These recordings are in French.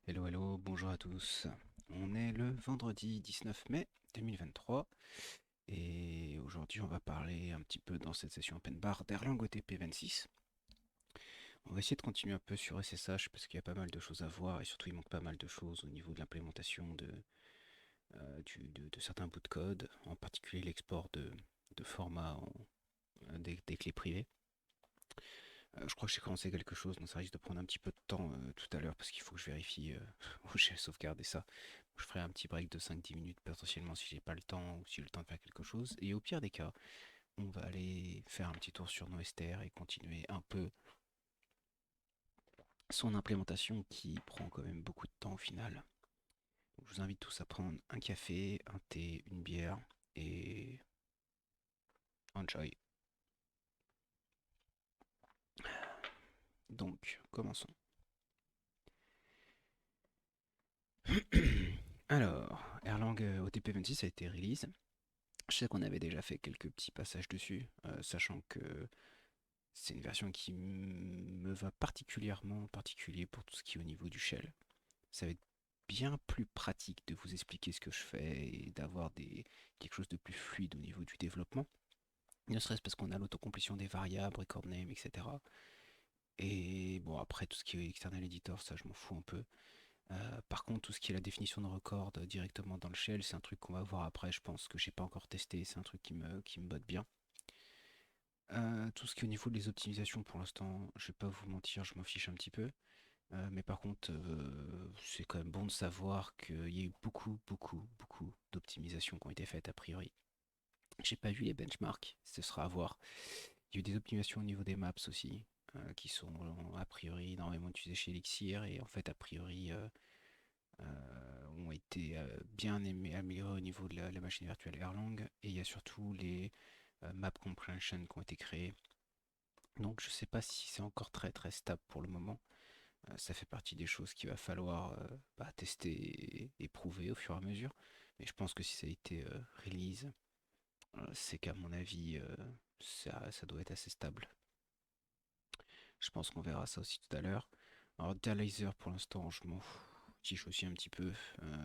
Hello, hello, bonjour à tous. On est le vendredi 19 mai 2023 et aujourd'hui on va parler un petit peu dans cette session open bar d'Erlang OTP 26. On va essayer de continuer un peu sur SSH parce qu'il y a pas mal de choses à voir et surtout il manque pas mal de choses au niveau de l'implémentation de certains bouts de code, en particulier l'export de formats des clés privées. Je crois que j'ai commencé quelque chose, donc ça risque de prendre un petit peu de temps tout à l'heure parce qu'il faut que je vérifie où j'ai sauvegardé ça. Je ferai un petit break de 5-10 minutes potentiellement si j'ai pas le temps ou si j'ai le temps de faire quelque chose. Et au pire des cas, on va aller faire un petit tour sur nos STR et continuer un peu son implémentation qui prend quand même beaucoup de temps au final. Donc, je vous invite tous à prendre un café, un thé, une bière et enjoy. Donc, commençons. Alors, Erlang OTP26 a été release. Je sais qu'on avait déjà fait quelques petits passages dessus, sachant que c'est une version qui me va particulièrement en particulier pour tout ce qui est au niveau du shell. Ça va être bien plus pratique de vous expliquer ce que je fais et d'avoir quelque chose de plus fluide au niveau du développement. Ne serait-ce parce qu'on a l'autocomplétion des variables, record name, etc. Et bon, après, tout ce qui est external editor, ça, je m'en fous un peu. Par contre, tout ce qui est la définition de record directement dans le shell, c'est un truc qu'on va voir après, je pense, que j'ai pas encore testé. C'est un truc qui me botte bien. Tout ce qui est au niveau des optimisations, pour l'instant, je vais pas vous mentir, je m'en fiche un petit peu. Mais par contre, c'est quand même bon de savoir qu'il y a eu beaucoup, beaucoup, beaucoup d'optimisations qui ont été faites a priori. J'ai pas vu les benchmarks, ce sera à voir. Il y a eu des optimisations au niveau des maps aussi, qui sont a priori énormément utilisées chez Elixir et en fait a priori ont été bien améliorées au niveau de la machine virtuelle Erlang. Et il y a surtout les map comprehension qui ont été créées. Donc je sais pas si c'est encore très très stable pour le moment. Ça fait partie des choses qu'il va falloir tester et prouver au fur et à mesure. Mais je pense que si ça a été release, c'est qu'à mon avis, ça doit être assez stable. Je pense qu'on verra ça aussi tout à l'heure. Alors, Dialyzer, pour l'instant, je m'en fiche aussi un petit peu.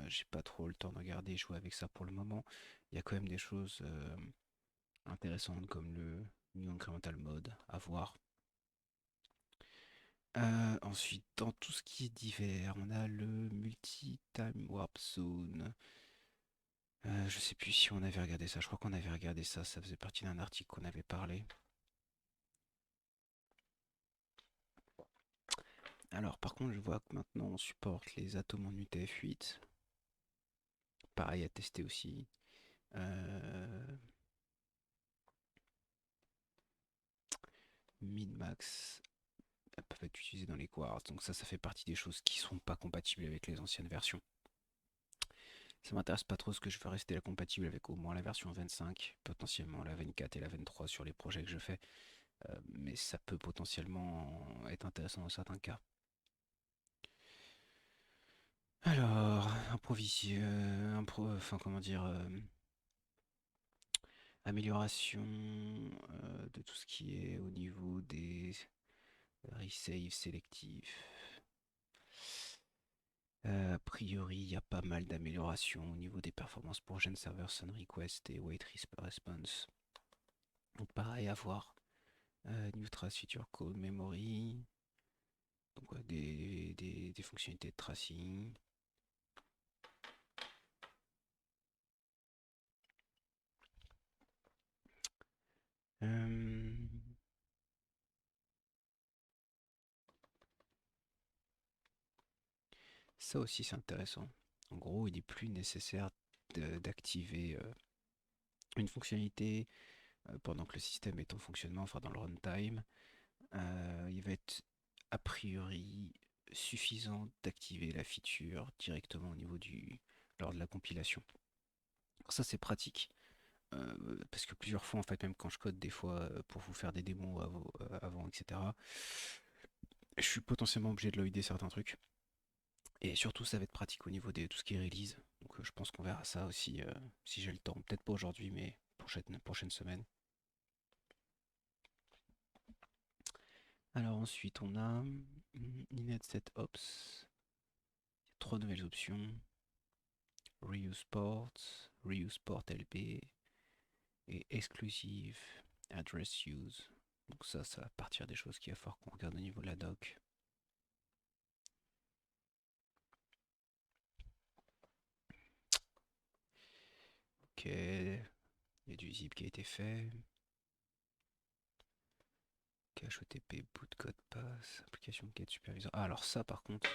J'ai pas trop le temps de regarder et jouer avec ça pour le moment. Il y a quand même des choses intéressantes comme le New Incremental Mode à voir. Ensuite, dans tout ce qui est divers, on a le Multi-Time Warp Zone. Je sais plus si on avait regardé ça. Je crois qu'on avait regardé ça. Ça faisait partie d'un article qu'on avait parlé. Alors, par contre, je vois que maintenant on supporte les atomes en UTF-8. Pareil à tester aussi. Euh, Min-max peuvent être utilisés dans les quartz. Donc ça fait partie des choses qui sont pas compatibles avec les anciennes versions. Ça m'intéresse pas trop ce que je veux rester compatible avec au moins la version 25, potentiellement la 24 et la 23 sur les projets que je fais. Mais ça peut potentiellement être intéressant dans certains cas. Alors, enfin comment dire, amélioration de tout ce qui est au niveau des resave sélectifs. A priori, il y a pas mal d'améliorations au niveau des performances pour Gen Server Sun Request et Wait Response. Donc pareil à voir. New Trace Feature Call Memory. Donc ouais, des fonctionnalités de tracing. Euh, Ça aussi c'est intéressant. En gros, il n'est plus nécessaire d'activer une fonctionnalité pendant que le système est en fonctionnement, enfin dans le runtime. Il va être a priori suffisant d'activer la feature directement au niveau lors de la compilation. Alors ça c'est pratique parce que plusieurs fois en fait même quand je code des fois pour vous faire des démos avant etc. Je suis potentiellement obligé de loader certains trucs et surtout ça va être pratique au niveau de tout ce qui est release. Donc je pense qu'on verra ça aussi si j'ai le temps. Peut-être pas aujourd'hui mais prochaine semaine. Alors ensuite on a Init Set Ops. trois nouvelles options. Reuse Port, Reuse Port LB et Exclusive Address Use. Donc ça va partir des choses qu'il va falloir qu'on regarde au niveau de la doc. Ok, il y a du zip qui a été fait. Cache OTP, boot code pass, application quête superviseur. Ah, alors ça par contre,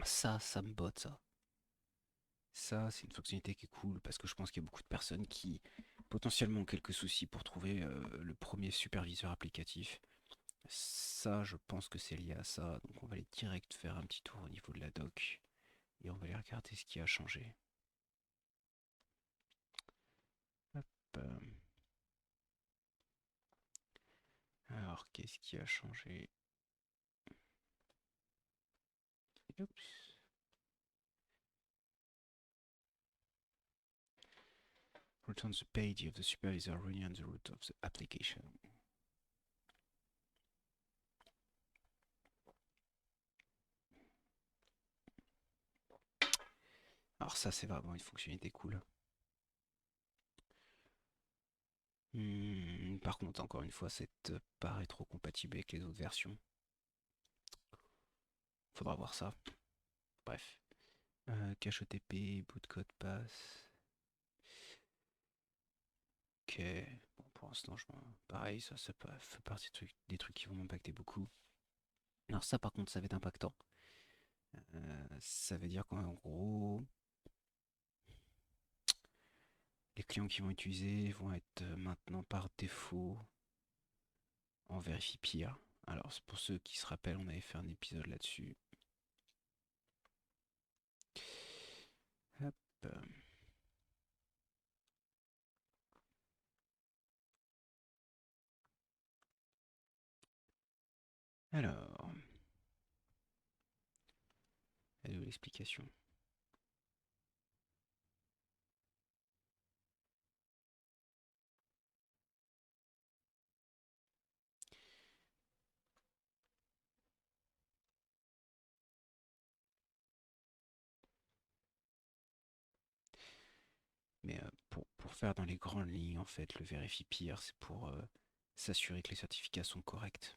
ça me botte ça. Ça, c'est une fonctionnalité qui est cool parce que je pense qu'il y a beaucoup de personnes qui potentiellement ont quelques soucis pour trouver le premier superviseur applicatif. Ça, je pense que c'est lié à ça. Donc on va aller direct faire un petit tour au niveau de la doc et on va aller regarder ce qui a changé. Hop. Alors, qu'est-ce qui a changé? Oups. Return the page of the supervisor running on the root of the application. Alors ça, c'est vraiment une fonctionnalité cool. Par contre, encore une fois, c'est pas rétro-compatible avec les autres versions. Faudra voir ça. Bref. Cache OTP, boot code pass. Ok. Bon, pour l'instant, pareil, ça fait partie des trucs qui vont m'impacter beaucoup. Alors ça, par contre, ça va être impactant. Ça veut dire qu'en gros, les clients qui vont utiliser vont être maintenant par défaut en vérifie pire. Alors, pour ceux qui se rappellent, on avait fait un épisode là-dessus. Hop. Alors, elle est où l'explication? Mais pour faire dans les grandes lignes, en fait, le vérifie pire, c'est pour s'assurer que les certificats sont corrects.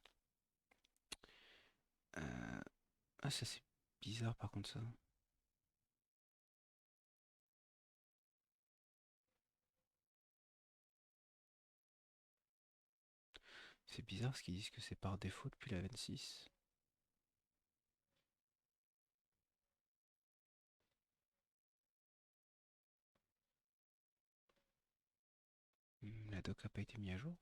Ah, ça c'est bizarre par contre ça. C'est bizarre parce qu'ils disent que c'est par défaut depuis la 26. La doc a pas été mise à jour.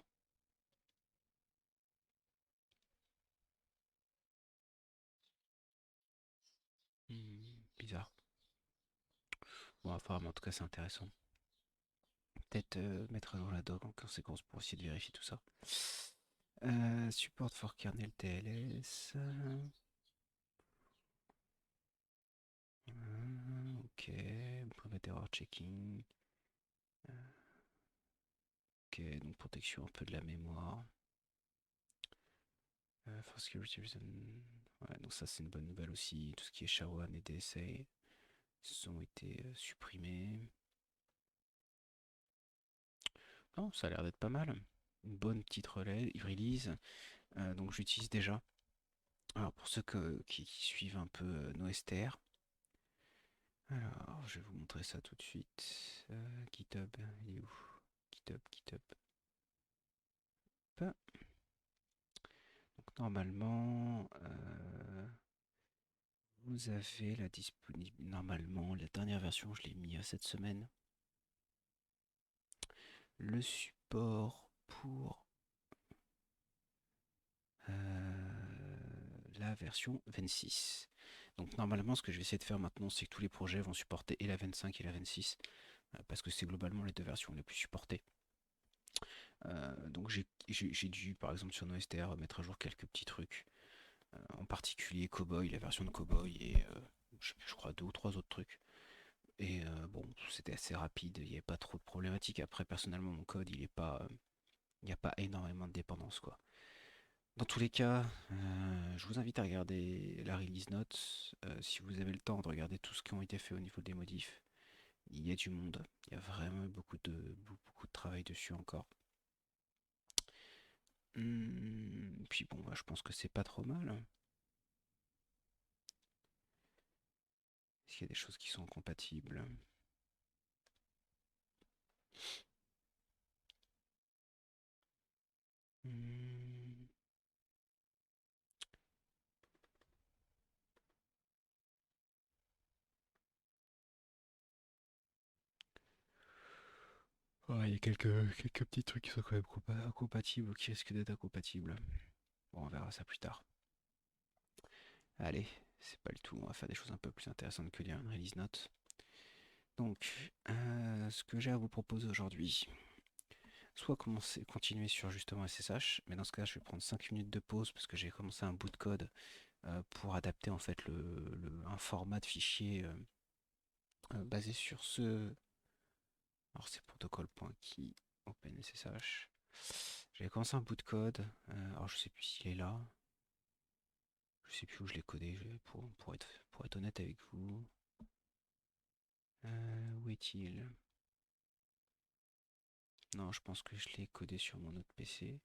Bizarre. Bon, enfin, mais en tout cas, c'est intéressant. Peut-être mettre à jour la doc en conséquence pour essayer de vérifier tout ça. Support for kernel TLS. Ok. Private error checking. Ok, donc protection un peu de la mémoire. For security reason. Ouais, donc ça c'est une bonne nouvelle aussi. Tout ce qui est SHA-1 et DSA ont été supprimés. Non, ça a l'air d'être pas mal. Une bonne petite release. Donc j'utilise déjà. Alors pour ceux qui suivent un peu nos STR, alors je vais vous montrer ça tout de suite. GitHub, il est où? GitHub. Hop. Donc normalement, vous avez la disponible. Normalement, la dernière version, je l'ai mis cette semaine. Le support pour la version 26. Donc normalement, ce que je vais essayer de faire maintenant, c'est que tous les projets vont supporter et la 25 et la 26, parce que c'est globalement les deux versions les plus supportées. Donc j'ai dû, par exemple sur NoSTR, mettre à jour quelques petits trucs, en particulier Cowboy, la version de Cowboy et je crois deux ou trois autres trucs. Et bon, c'était assez rapide, il n'y avait pas trop de problématiques. Après, personnellement, mon code, il n'y a pas énormément de dépendance, quoi. Dans tous les cas, je vous invite à regarder la release note. Si vous avez le temps de regarder tout ce qui ont été fait au niveau des modifs, il y a du monde. Il y a vraiment beaucoup de travail dessus encore. Puis bon, bah, je pense que c'est pas trop mal. Est-ce qu'il y a des choses qui sont compatibles? Hmm. Ouais, il y a quelques petits trucs qui sont quand même incompatibles ou qui risquent d'être incompatibles. Bon, on verra ça plus tard. Allez, c'est pas le tout. On va faire des choses un peu plus intéressantes que lire une release note. Donc, ce que j'ai à vous proposer aujourd'hui, soit continuer sur justement SSH, mais dans ce cas, je vais prendre 5 minutes de pause parce que j'ai commencé un bout de code pour adapter en fait un format de fichier basé sur ce. Alors, c'est protocole.key OpenSSH. J'avais commencé un bout de code, alors je sais plus s'il est là, je sais plus où je l'ai codé, pour être honnête avec vous. Où est-il? Non, je pense que je l'ai codé sur mon autre PC.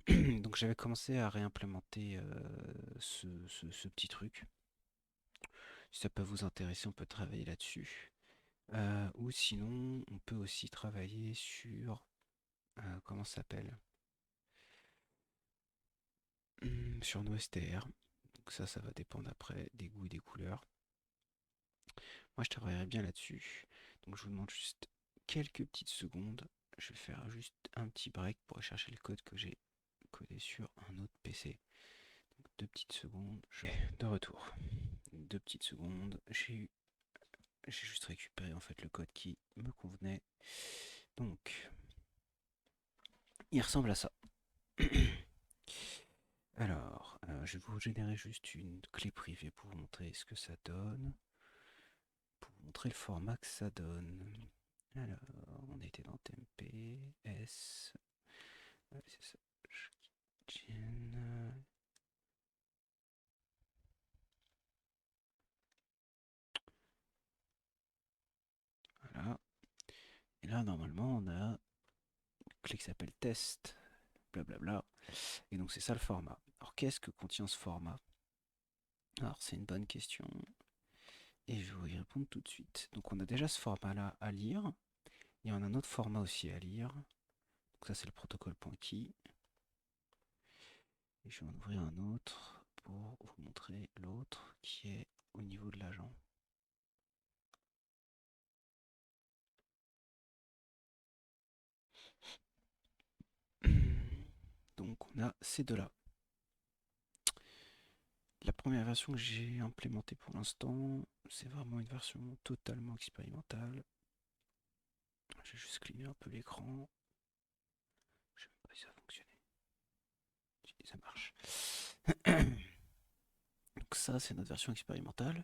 Donc j'avais commencé à réimplémenter ce petit truc. Si ça peut vous intéresser, on peut travailler là-dessus. Ou sinon, on peut aussi travailler sur... comment ça s'appelle? Sur nos STR. Donc ça va dépendre après des goûts et des couleurs. Moi, je travaillerai bien là-dessus. Donc je vous demande juste quelques petites secondes. Je vais faire juste un petit break pour chercher le code que j'ai codé sur un autre PC. Donc 2 petites secondes. De retour. 2 petites secondes. J'ai juste récupéré en fait le code qui me convenait. Donc, il ressemble à ça. Alors, je vais vous générer juste une clé privée pour vous montrer ce que ça donne. Pour vous montrer le format que ça donne. Alors, on était dans TMP, S, c'est ça, Gen, voilà. Et là, normalement, on a une clé qui s'appelle test, blablabla. Et donc, c'est ça le format. Alors, qu'est-ce que contient ce format? Alors, c'est une bonne question. Et je vais vous y répondre tout de suite. Donc, on a déjà ce format-là à lire. Il y en a un autre format aussi à lire. Donc, ça, c'est le protocole.key. Et je vais en ouvrir un autre pour vous montrer l'autre qui est au niveau de l'agent. Donc on a ces deux-là. La première version que j'ai implémentée pour l'instant, c'est vraiment une version totalement expérimentale. Je vais juste cligner un peu l'écran. Je sais même pas si ça va fonctionner. Si ça marche. Donc ça, c'est notre version expérimentale.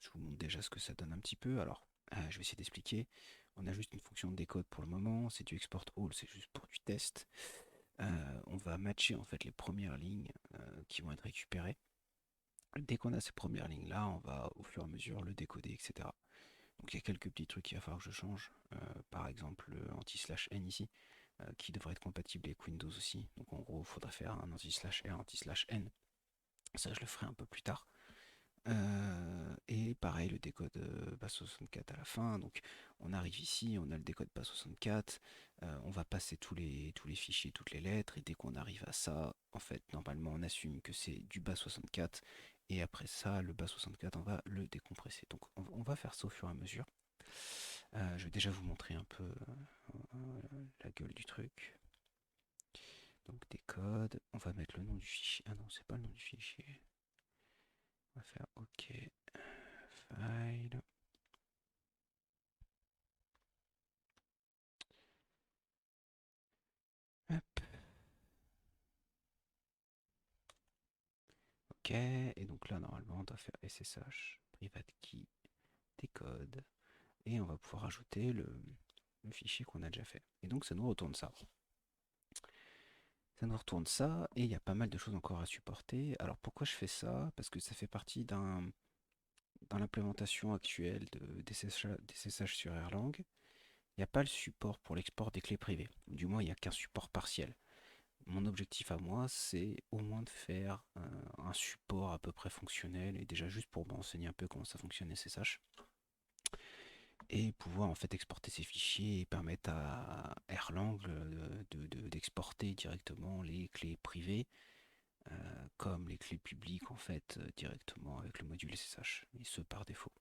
Je vous montre déjà ce que ça donne un petit peu. Alors, je vais essayer d'expliquer. On a juste une fonction de décode pour le moment. C'est du export all, c'est juste pour du test. On va matcher en fait les premières lignes qui vont être récupérées. Dès qu'on a ces premières lignes là, on va au fur et à mesure le décoder, etc. Donc il y a quelques petits trucs qu'il va falloir que je change. Par exemple le anti/n ici, qui devrait être compatible avec Windows aussi. Donc en gros, il faudrait faire un anti/r, anti/n. Ça, je le ferai un peu plus tard. Et pareil, le décode base64 à la fin. Donc on arrive ici, on a le décode base64. On va passer tous les fichiers, toutes les lettres. Et dès qu'on arrive à ça, en fait, normalement, on assume que c'est du base64. Et après ça, le base64, on va le décompresser. Donc on va faire ça au fur et à mesure. Je vais déjà vous montrer un peu la gueule du truc. Donc décode, on va mettre le nom du fichier. Ah non, c'est pas le nom du fichier. On va faire OK. File. Hop. OK. Et donc là, normalement, on doit faire SSH, private key, décode. Et on va pouvoir ajouter le fichier qu'on a déjà fait. Et donc, ça nous retourne ça. Ça nous retourne ça, et il y a pas mal de choses encore à supporter. Alors pourquoi je fais ça? Parce que ça fait partie dans l'implémentation actuelle des SSH sur Erlang. Il n'y a pas le support pour l'export des clés privées. Du moins, il n'y a qu'un support partiel. Mon objectif à moi, c'est au moins de faire un support à peu près fonctionnel, et déjà juste pour m'enseigner un peu comment ça fonctionne SSH, et pouvoir en fait exporter ces fichiers et permettre à Erlang d'exporter directement les clés privées comme les clés publiques en fait directement avec le module SSH, et ce par défaut.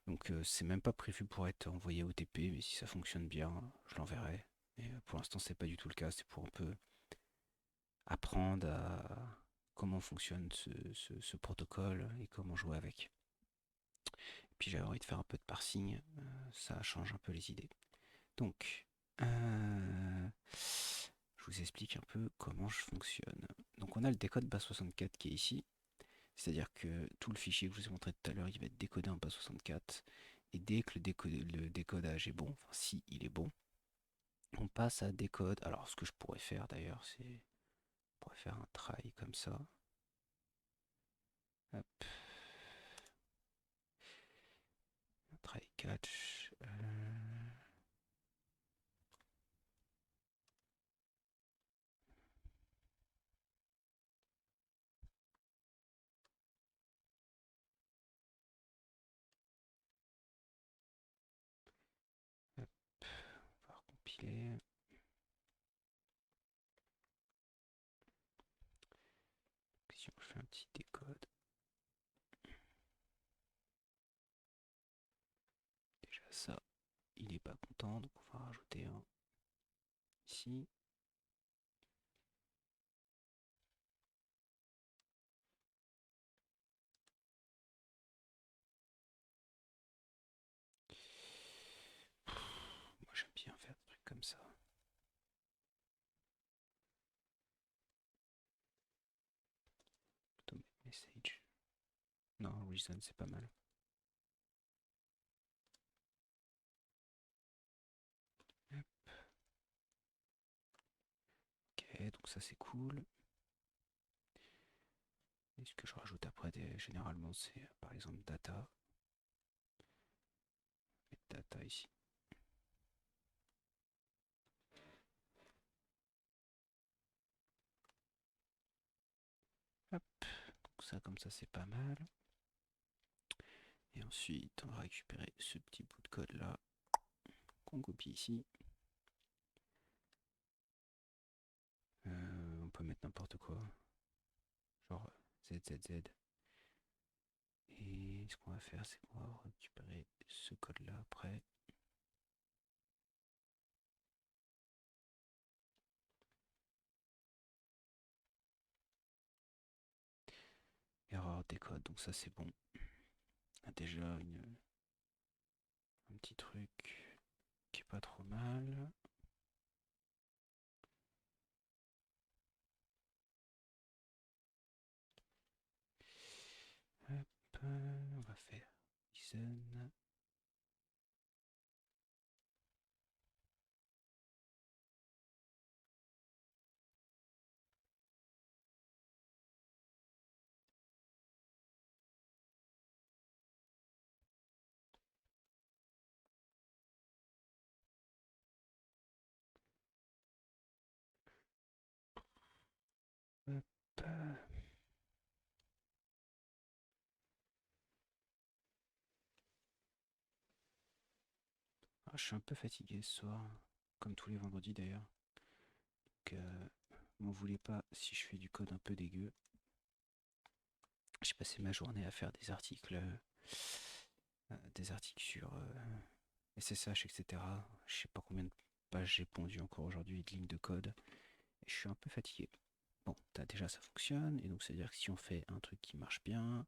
Donc c'est même pas prévu pour être envoyé au TP, mais si ça fonctionne bien, je l'enverrai. Et pour l'instant c'est pas du tout le cas, c'est pour un peu apprendre à comment fonctionne ce protocole et comment jouer avec. Et puis j'avais envie de faire un peu de parsing, ça change un peu les idées. Donc, je vous explique un peu comment je fonctionne. Donc on a le décode base64 qui est ici, c'est-à-dire que tout le fichier que je vous ai montré tout à l'heure, il va être décodé en base64, et dès que le décodage est bon, enfin si il est bon, on passe à décode. Alors ce que je pourrais faire d'ailleurs, c'est je pourrais faire un try comme ça. Hop. Un try catch. Hop. On va recompiler. Si on fait un petit décode. Déjà ça, il n'est pas content, donc on va rajouter un ici. Moi j'aime bien faire des trucs comme ça. Automate message. Non, reason c'est pas mal. Hop. Ok, donc ça c'est cool. Et ce que je rajoute après, généralement, c'est par exemple data. Et data ici. Hop. Donc ça, comme ça, c'est pas mal. Et ensuite, on va récupérer ce petit bout de code là qu'on copie ici. On peut mettre n'importe quoi. Genre ZZZ. Et ce qu'on va faire, c'est qu'on va récupérer ce code là après. Erreur des codes, donc ça c'est bon. On a déjà un petit truc qui est pas trop mal. Hop, on va faire listen. Hop. Ah, je suis un peu fatigué ce soir, comme tous les vendredis d'ailleurs. Donc, m'en voulez pas si je fais du code un peu dégueu. J'ai passé ma journée à faire des articles sur SSH, etc. Je sais pas combien de pages j'ai pondu encore aujourd'hui, de lignes de code. Et je suis un peu fatigué. Bon, déjà ça fonctionne, et donc c'est à dire que si on fait un truc qui marche bien,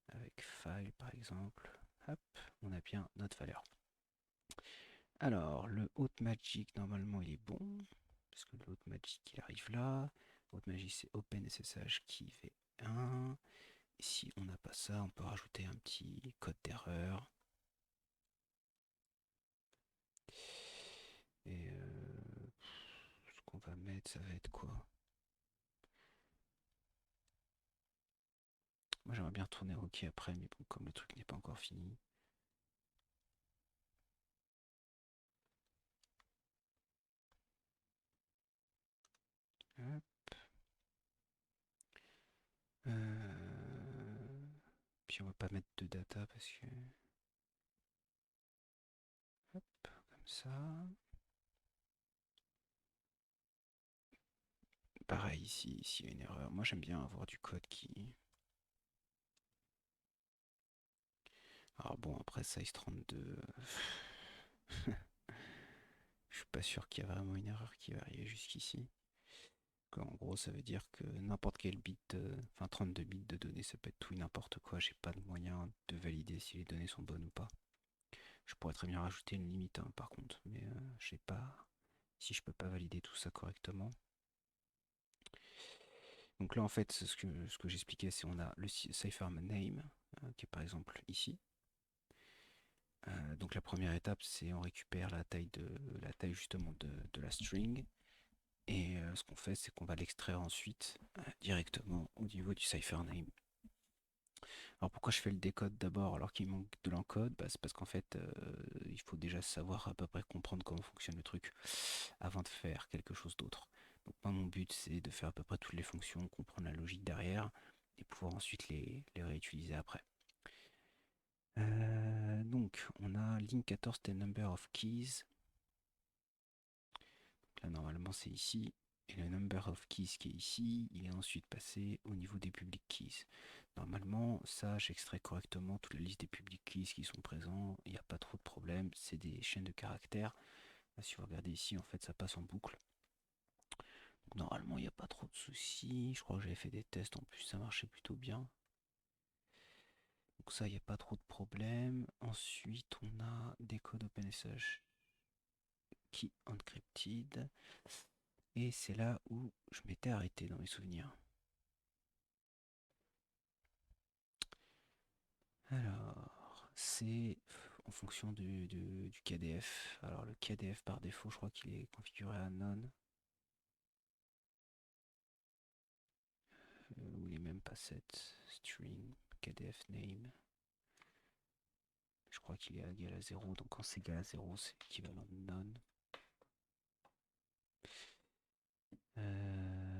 avec file par exemple, hop, on a bien notre valeur. Alors, le Hot Magic, normalement, il est bon, parce que le Hot Magic, il arrive là. Hot Magic, c'est OpenSSH qui fait 1. Et si on n'a pas ça, on peut rajouter un petit code d'erreur. Et ce qu'on va mettre, ensuite, ça va être quoi? Moi, j'aimerais bien retourner au hockey après, mais bon, comme le truc n'est pas encore fini. Hop. Puis on va pas mettre de data parce que... Hop, comme ça. Pareil ici, s'il y a une erreur. Moi, j'aime bien avoir du code qui... Alors bon, après size 32... Je suis pas sûr qu'il y a vraiment une erreur qui va arriver jusqu'ici. En gros, ça veut dire que n'importe quel bit, enfin 32 bits de données, ça peut être tout et n'importe quoi. J'ai pas de moyen de valider si les données sont bonnes ou pas. Je pourrais très bien rajouter une limite, hein, par contre, mais je sais pas si je peux pas valider tout ça correctement. Donc là, en fait, ce que j'expliquais, c'est on a le cipher name, qui est par exemple ici. Donc la première étape, c'est on récupère la taille justement de la string. Et ce qu'on fait, c'est qu'on va l'extraire ensuite directement au niveau du cipher name. Alors pourquoi je fais le décode d'abord alors qu'il manque de l'encode? C'est parce qu'en fait, il faut déjà savoir à peu près comprendre comment fonctionne le truc avant de faire quelque chose d'autre. Donc moi, mon but, c'est de faire à peu près toutes les fonctions, comprendre la logique derrière et pouvoir ensuite les réutiliser après. Donc on a line 14 the number of keys. Donc là, normalement, c'est ici. Et le number of keys qui est ici, il est ensuite passé au niveau des public keys. Normalement, ça, j'extrais correctement toute la liste des public keys qui sont présents. Il n'y a pas trop de problème. C'est des chaînes de caractères. Là, si vous regardez ici, en fait, ça passe en boucle. Donc, normalement, il n'y a pas trop de soucis. Je crois que j'avais fait des tests en plus, ça marchait plutôt bien. Donc ça, il n'y a pas trop de problème. Ensuite, on a des codes OpenSSH key encrypted. Et c'est là où je m'étais arrêté dans mes souvenirs. Alors, c'est en fonction du KDF. Alors, le KDF par défaut, je crois qu'il est configuré à none. Ou il est même pas set. String, KDF name. Je crois qu'il est égal à 0. Donc, quand c'est égal à 0, c'est équivalent de none.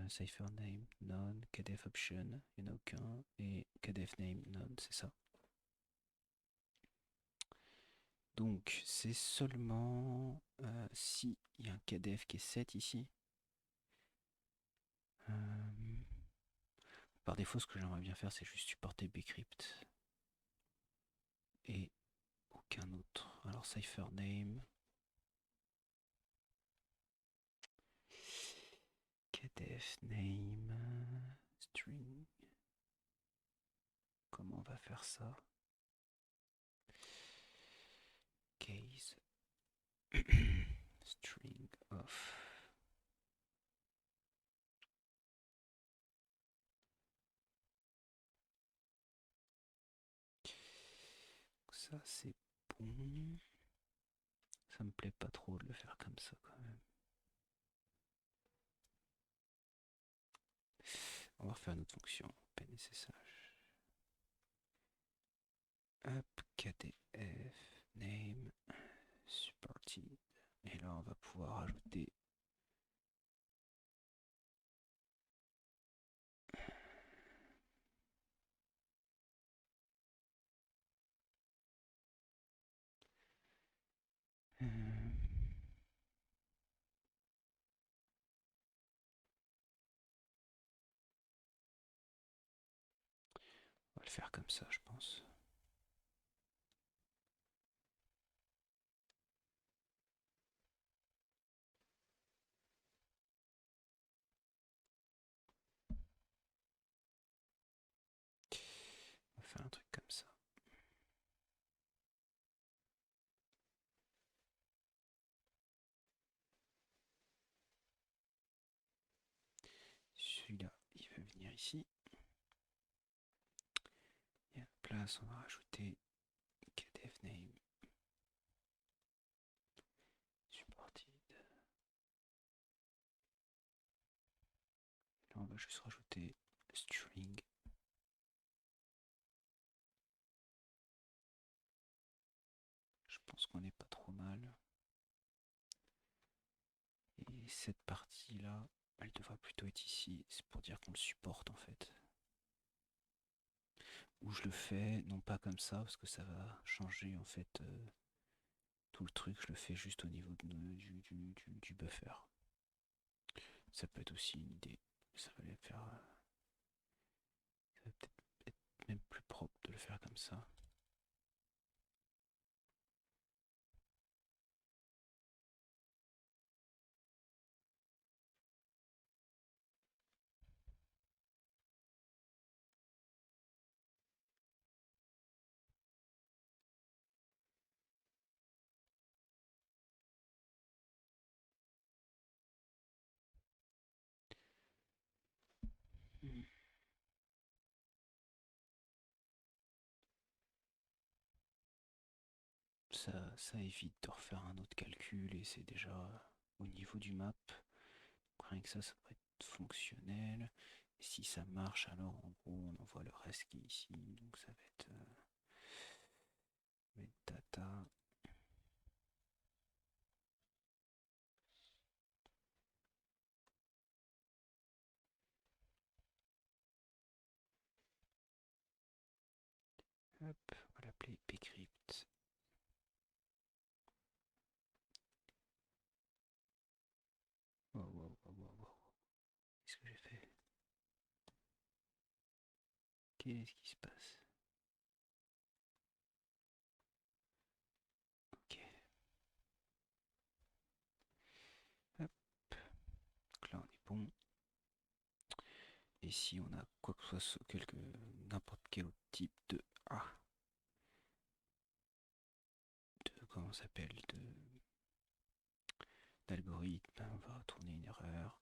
Cipher name, none. KDF option, il n'y en a aucun. Et KDF name, none, c'est ça. Donc, c'est seulement si il y a un KDF qui est 7 ici. Par défaut, ce que j'aimerais bien faire, c'est juste supporter bcrypt et aucun autre. Alors, cipher name, KDF name, string. Comment on va faire ça? Case string of. Ça, c'est bon. Ça me plaît pas trop de le faire comme ça quand même. On va refaire une autre fonction. PNSSH. Hop, KDF name supported. Et là, on va pouvoir ajouter on va le faire comme ça, je pense. On va faire un truc comme ça. Celui-là, il va venir ici. Et à la place, on va rajouter KDF name supported. va juste rajouter string. Je pense qu'on n'est pas trop mal. Et cette partie-là, elle devrait plutôt être ici. C'est pour dire qu'on le supporte en fait. Ou je le fais, non pas comme ça, parce que ça va changer en fait tout le truc. Je le fais juste au niveau du buffer. Ça peut être aussi une idée. Ça va les faire. Ça va peut-être être même plus propre de le faire comme ça. Ça évite de refaire un autre calcul et c'est déjà au niveau du map. Rien que ça devrait être fonctionnel. Et si ça marche, alors en gros, on envoie le reste qui est ici. Donc ça va être metadata. Hop, on va l'appeler pcrypt. Wow, wow, wow, wow, wow. Qu'est-ce que j'ai fait? Qu'est-ce qui se passe? Ok. Hop. Donc là, on est bon. Et si on a quoi que ce soit, n'importe quel autre type comment ça s'appelle, d'algorithme, on va retourner une erreur.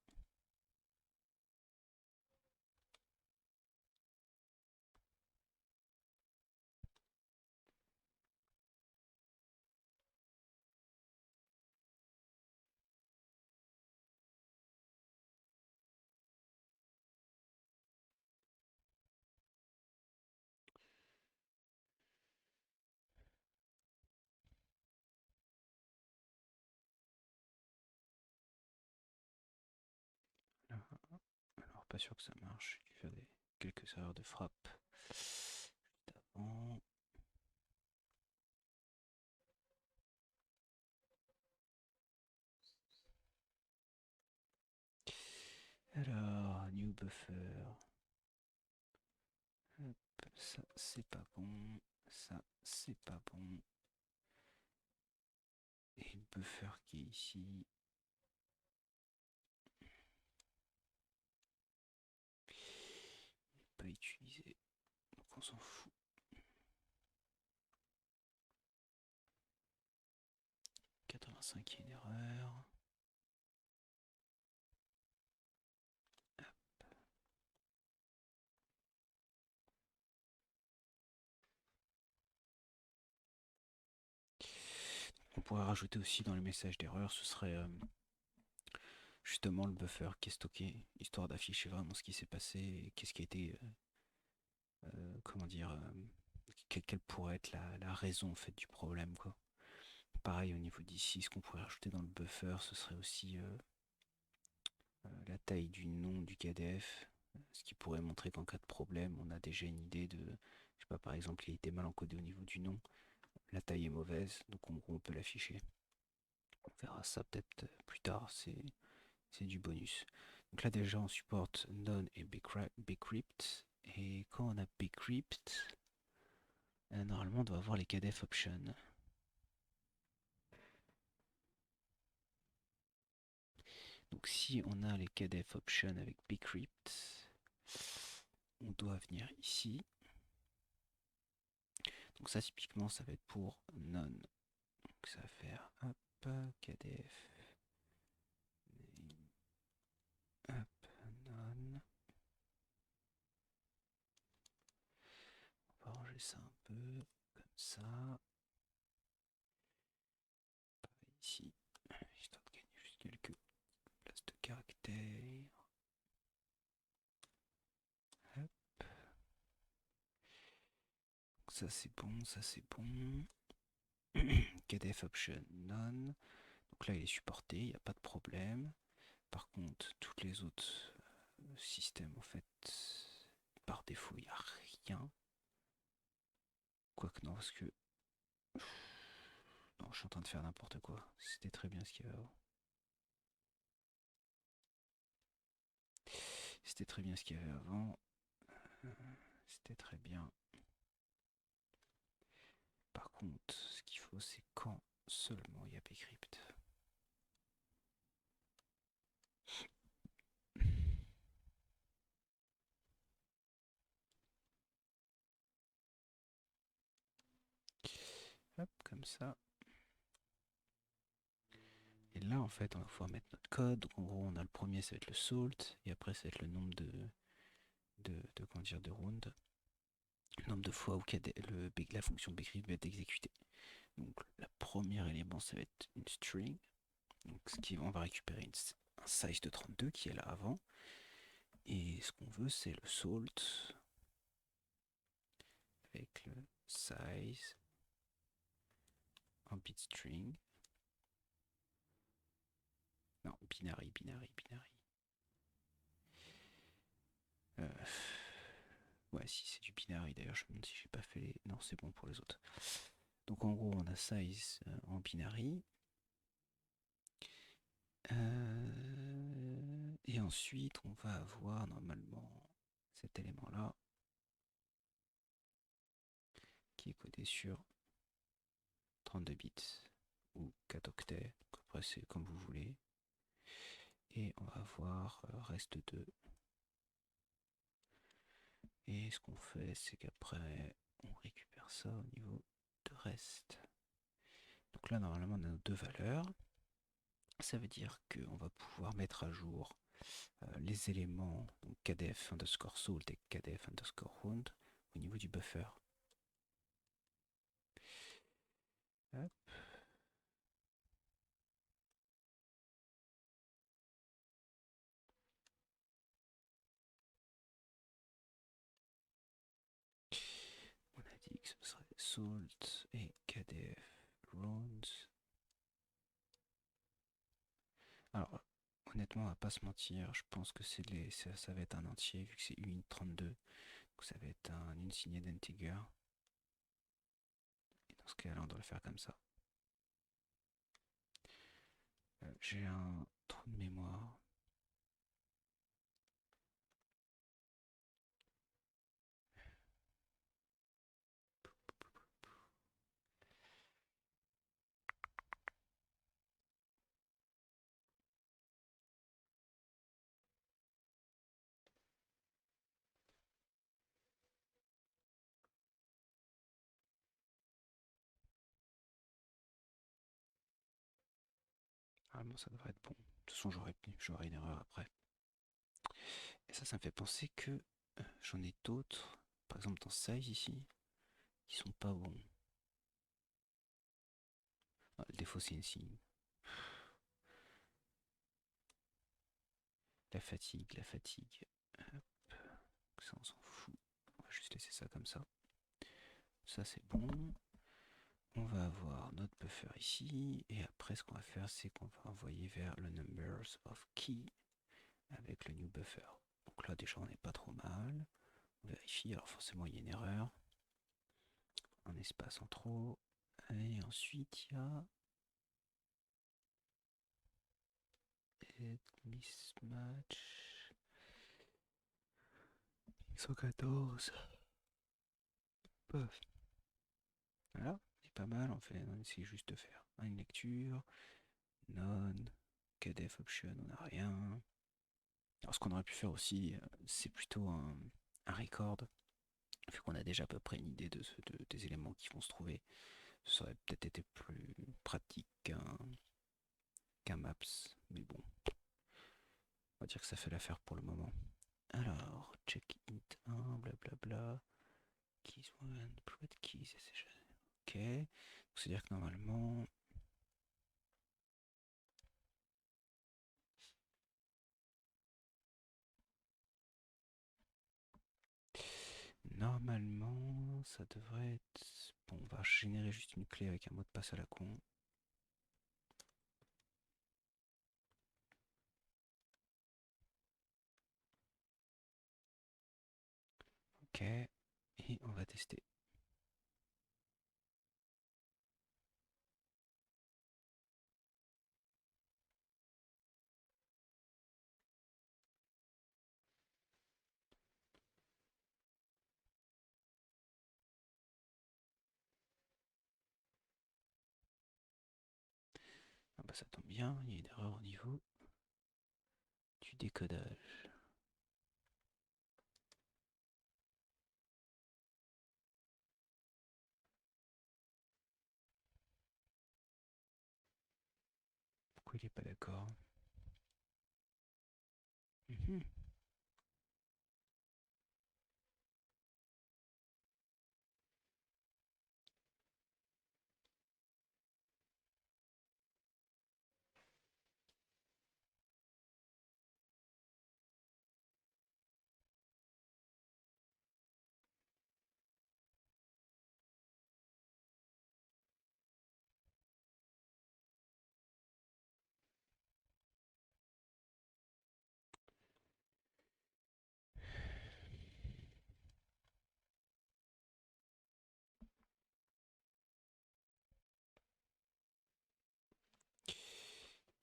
Alors, pas sûr que ça marche. J'ai dû faire quelques erreurs de frappe. Juste avant. Alors, new buffer. Hop, ça c'est pas bon. Ça c'est pas bon. Et le buffer qui est ici. Il n'est pas utilisé. Donc on s'en fout. 85 il y a une erreur. On pourrait rajouter aussi dans les messages d'erreur, ce serait justement le buffer qui est stocké, histoire d'afficher vraiment ce qui s'est passé et qu'est-ce qui a été, comment dire, quelle pourrait être la raison en fait du problème quoi. Pareil au niveau d'ici, ce qu'on pourrait rajouter dans le buffer, ce serait aussi la taille du nom du KDF, ce qui pourrait montrer qu'en cas de problème, on a déjà une idée de, je sais pas, par exemple, il a été mal encodé au niveau du nom, la taille est mauvaise, donc en gros on peut l'afficher. On verra ça peut-être plus tard, c'est du bonus. Donc là déjà on supporte none et bcrypt, et quand on a bcrypt, normalement on doit avoir les KDF options. Donc si on a les KDF options avec bcrypt, on doit venir ici. Donc ça typiquement ça va être pour none. Donc ça va faire hop, KDF, hop, none. On va ranger ça un peu comme ça. Pareil ici, histoire de gagner juste quelques places de caractères. ça c'est bon, ça c'est bon. KDF option none. Donc là il est supporté, il n'y a pas de problème. Par contre, toutes les autres systèmes en fait, par défaut il n'y a rien. Quoique non, parce que... Non, je suis en train de faire n'importe quoi. C'était très bien ce qu'il y avait avant. C'était très bien ce qu'il y avait avant. C'était très bien. Par contre, ce qu'il faut, c'est quand seulement il y a Bcrypt. Hop, comme ça. Et là, en fait, on va pouvoir mettre notre code. Donc, en gros, on a le premier, ça va être le salt. Et après, ça va être le nombre comment dire, de rounds. Le nombre de fois où la fonction Bcrypt va être exécutée. Donc, le premier élément, ça va être une string. Donc, on va récupérer un size de 32 qui est là avant. Et ce qu'on veut, c'est le salt avec le size en bit string. Non, binary. Euh, Ouais, si c'est du binary d'ailleurs, je me demande si j'ai pas fait les. Non, c'est bon pour les autres. Donc en gros, on a size en binary. Et ensuite, on va avoir normalement cet élément-là qui est codé sur 32 bits ou 4 octets. Donc après, c'est comme vous voulez. Et on va avoir reste 2. Et ce qu'on fait, c'est qu'après, on récupère ça au niveau de reste. Donc là, normalement, on a nos deux valeurs. Ça veut dire qu'on va pouvoir mettre à jour les éléments, donc kdf underscore salt et kdf underscore round, au niveau du buffer. Hop. On a dit que ce serait salt et kdf rounds. Alors, honnêtement, on va pas se mentir, je pense que ça va être un entier, vu que c'est uint32, donc ça va être une signée d'integer. Et dans ce cas-là, on doit le faire comme ça. J'ai un trou de mémoire. Normalement, ça devrait être bon. De toute façon, j'aurai une erreur après. Et ça me fait penser que j'en ai d'autres, par exemple dans size ici, qui sont pas bons. Ah, le défaut, c'est ici. La fatigue. Hop, ça, on s'en fout. On va juste laisser ça comme ça. Ça, c'est bon. On va avoir notre buffer ici. Et après, ce qu'on va faire, c'est qu'on va envoyer vers le numbers of key avec le new buffer. Donc là, déjà, on n'est pas trop mal. On vérifie. Alors, forcément, il y a une erreur. Un espace en trop. Et ensuite, il y a mismatch 114. Pof. Voilà, c'est pas mal en fait. On essaie juste de faire une lecture, non, kdf option, on n'a rien. Alors ce qu'on aurait pu faire aussi, c'est plutôt un record, vu qu'on a déjà à peu près une idée des éléments qui vont se trouver. Ça aurait peut-être été plus pratique qu'un maps, mais bon, on va dire que ça fait l'affaire pour le moment. Alors, check int 1, blablabla, keys 1, private keys, ok. C'est-à-dire que normalement, ça devrait être... Bon, on va générer juste une clé avec un mot de passe à la con. Ok, et on va tester. Ah bah ça tombe bien, il y a une erreur au niveau du décodage. Pourquoi il est pas d'accord? Mhm.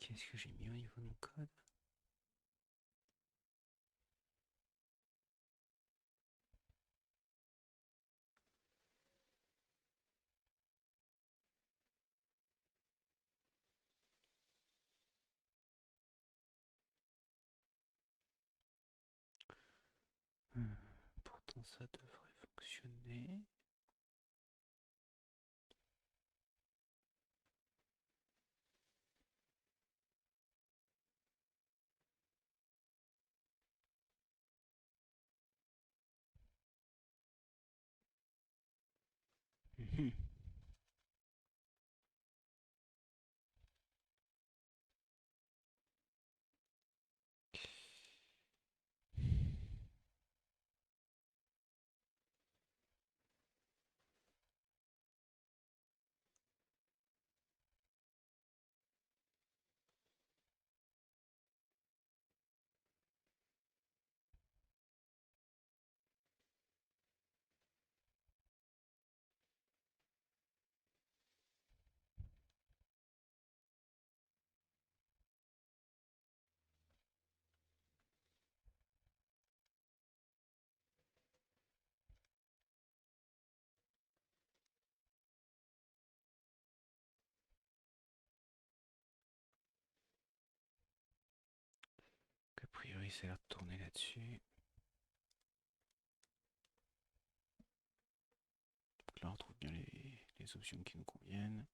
Qu'est-ce que j'ai mis au niveau de mon code? Pourtant ça devrait fonctionner. Mhm. A priori ça a l'air de tourner là-dessus. Donc là on retrouve bien les options qui nous conviennent.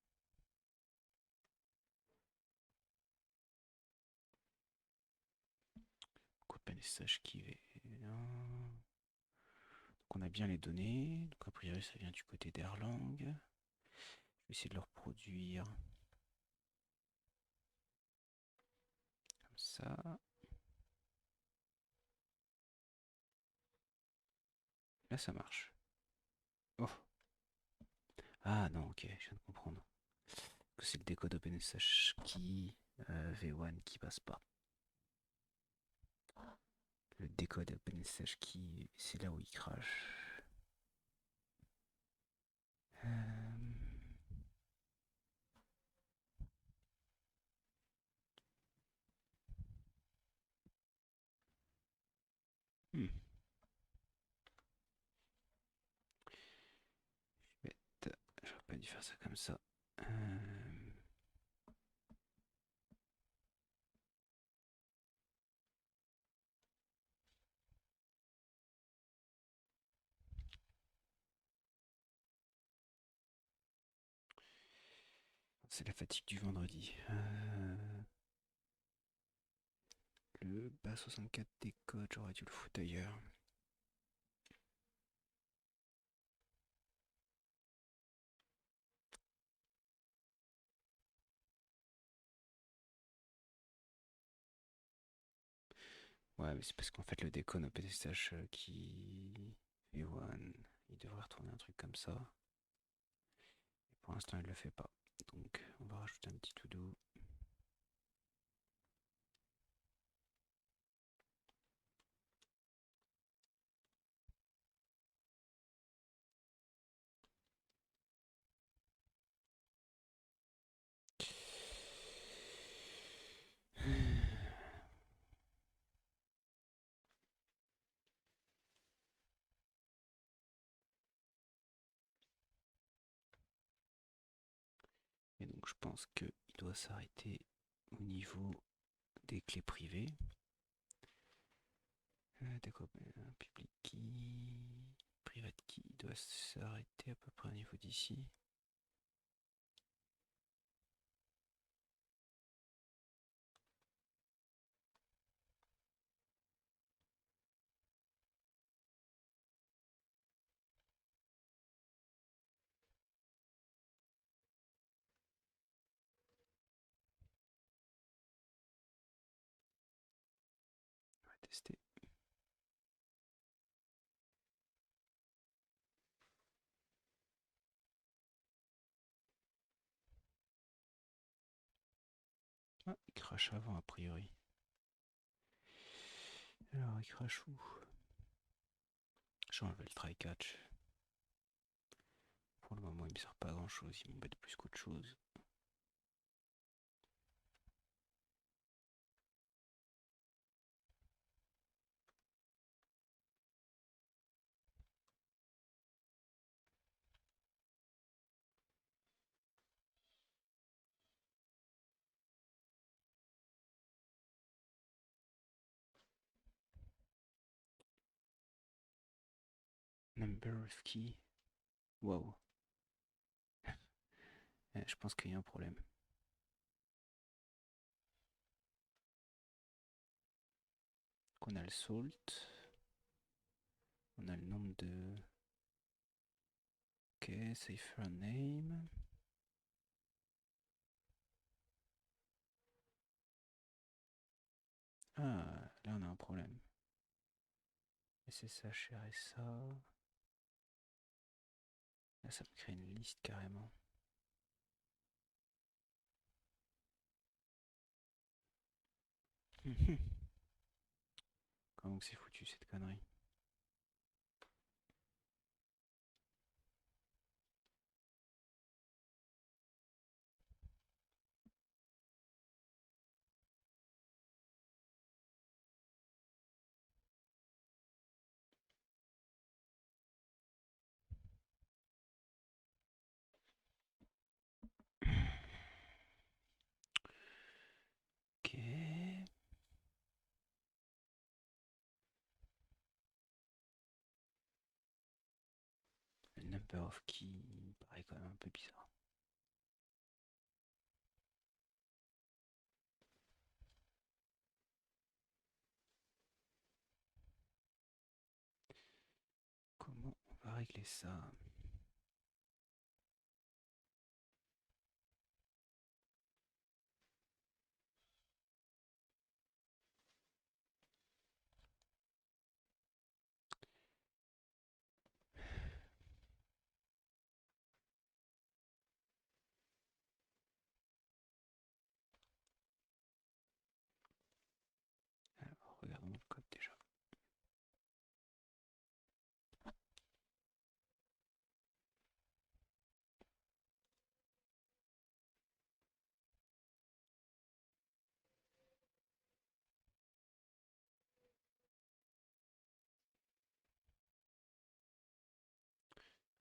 OpenSSH qui est là. Donc on a bien les données. Donc a priori ça vient du côté d'Erlang. Je vais essayer de le reproduire comme ça. Là ça marche. Oh. Ah non, ok, je viens de comprendre. Que c'est le décode OpenSSH qui V1 qui passe pas. Le décode OpenSSH qui c'est là où il crache. Euh, hmm, bête. J'aurais pas dû faire ça comme ça. C'est la fatigue du vendredi. Le bas 64 décode, j'aurais dû le foutre ailleurs. Ouais, mais c'est parce qu'en fait le décode OpenSSH qui V1 il devrait retourner un truc comme ça. Et pour l'instant, il ne le fait pas. Donc, on va rajouter un petit to-do. Et donc, je pense qu'il doit s'arrêter au niveau des clés privées. Public key, private key doit s'arrêter à peu près au niveau d'ici. On va tester. Ah, il crache avant a priori. Alors, il crache où? J'ai enlevé le try catch. Pour le moment, il me sert pas à grand chose, il m'embête plus qu'autre chose. Number of key. Wow. Je pense qu'il y a un problème. On a le salt. On a le nombre de. Ok, cipher name. Ah, là on a un problème. SSH RSA. Là ça me crée une liste carrément. Comment c'est foutu cette connerie? Ok. Le number of key me paraît quand même un peu bizarre. Comment on va régler ça? Alors, regardons le code déjà.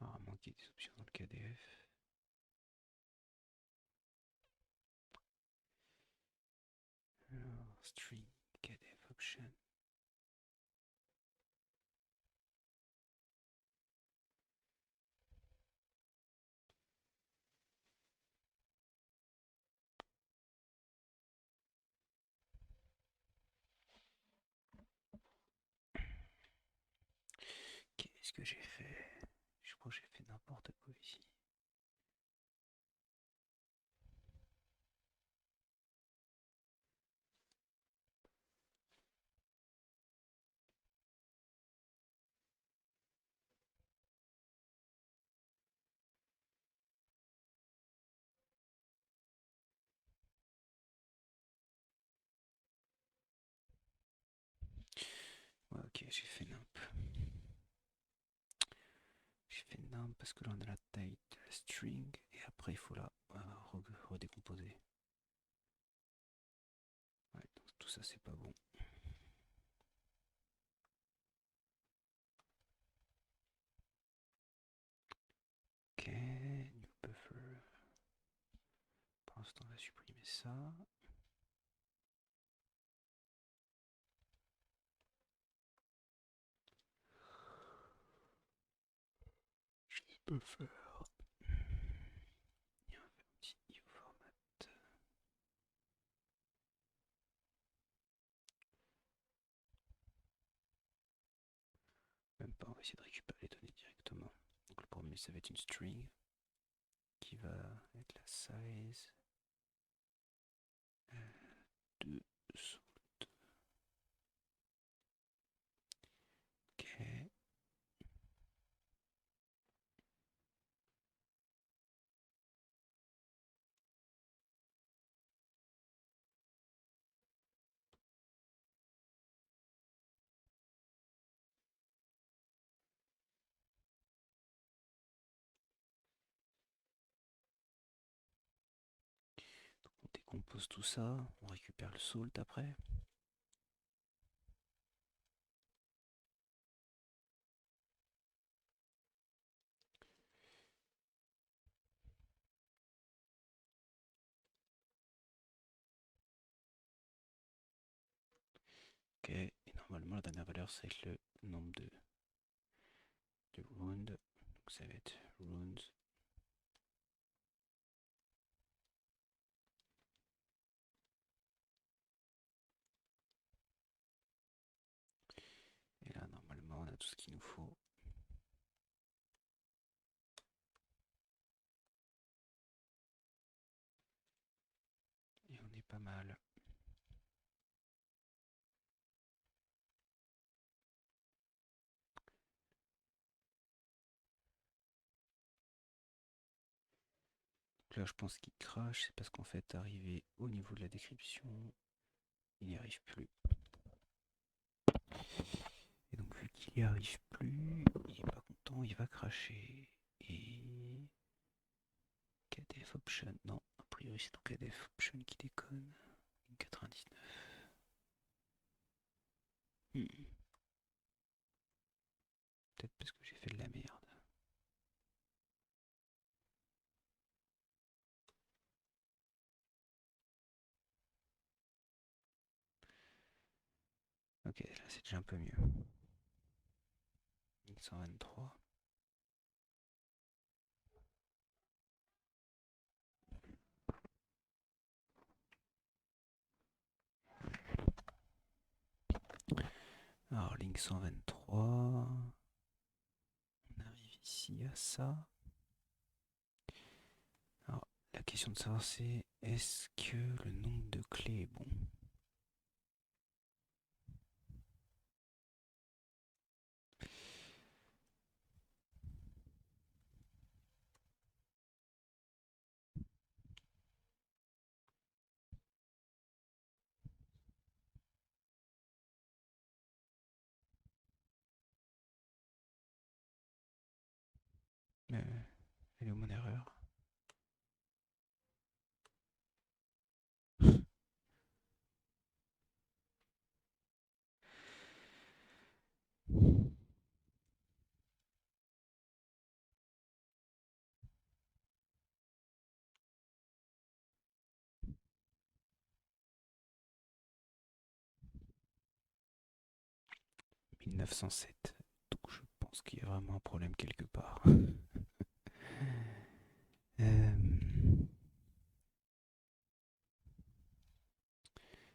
Alors, à moins qu'il y ait des options dans le KDF. Alors, string, KDF option. Qu'est-ce que j'ai fait? Je crois que j'ai fait n'importe quoi ici. j'ai fait nimp. J'ai fait nimp parce que là on a la taille de la string et après il faut la redécomposer. Ouais, donc tout ça c'est pas bon. Ok, new buffer. Pour l'instant on va supprimer ça. Buffer. Et on va faire un petit new format. Même pas, on va essayer de récupérer les données directement. Donc le premier ça va être une string qui va être la size de salt. Ok. On décompose tout ça, on récupère le salt après. Ok, et normalement la dernière valeur c'est le nombre de rounds. Donc ça va être rounds. Et là normalement on a tout ce qu'il nous faut. Et on est pas mal. Donc là je pense qu'il crache, c'est parce qu'en fait arrivé au niveau de la description, il n'y arrive plus. Et donc vu qu'il n'y arrive plus, il est pas content, il va cracher. Et KDF option, non, a priori c'est dans KDF option qui déconne. 99. Peut-être parce que j'ai fait de la merde. Ok, là c'est déjà un peu mieux. 1123. Alors, Link 123. On arrive ici à ça. Alors, la question de savoir c'est est-ce que le nombre de clés est bon? Elle est où mon erreur? « 1907. Donc je pense qu'il y a vraiment un problème quelque part.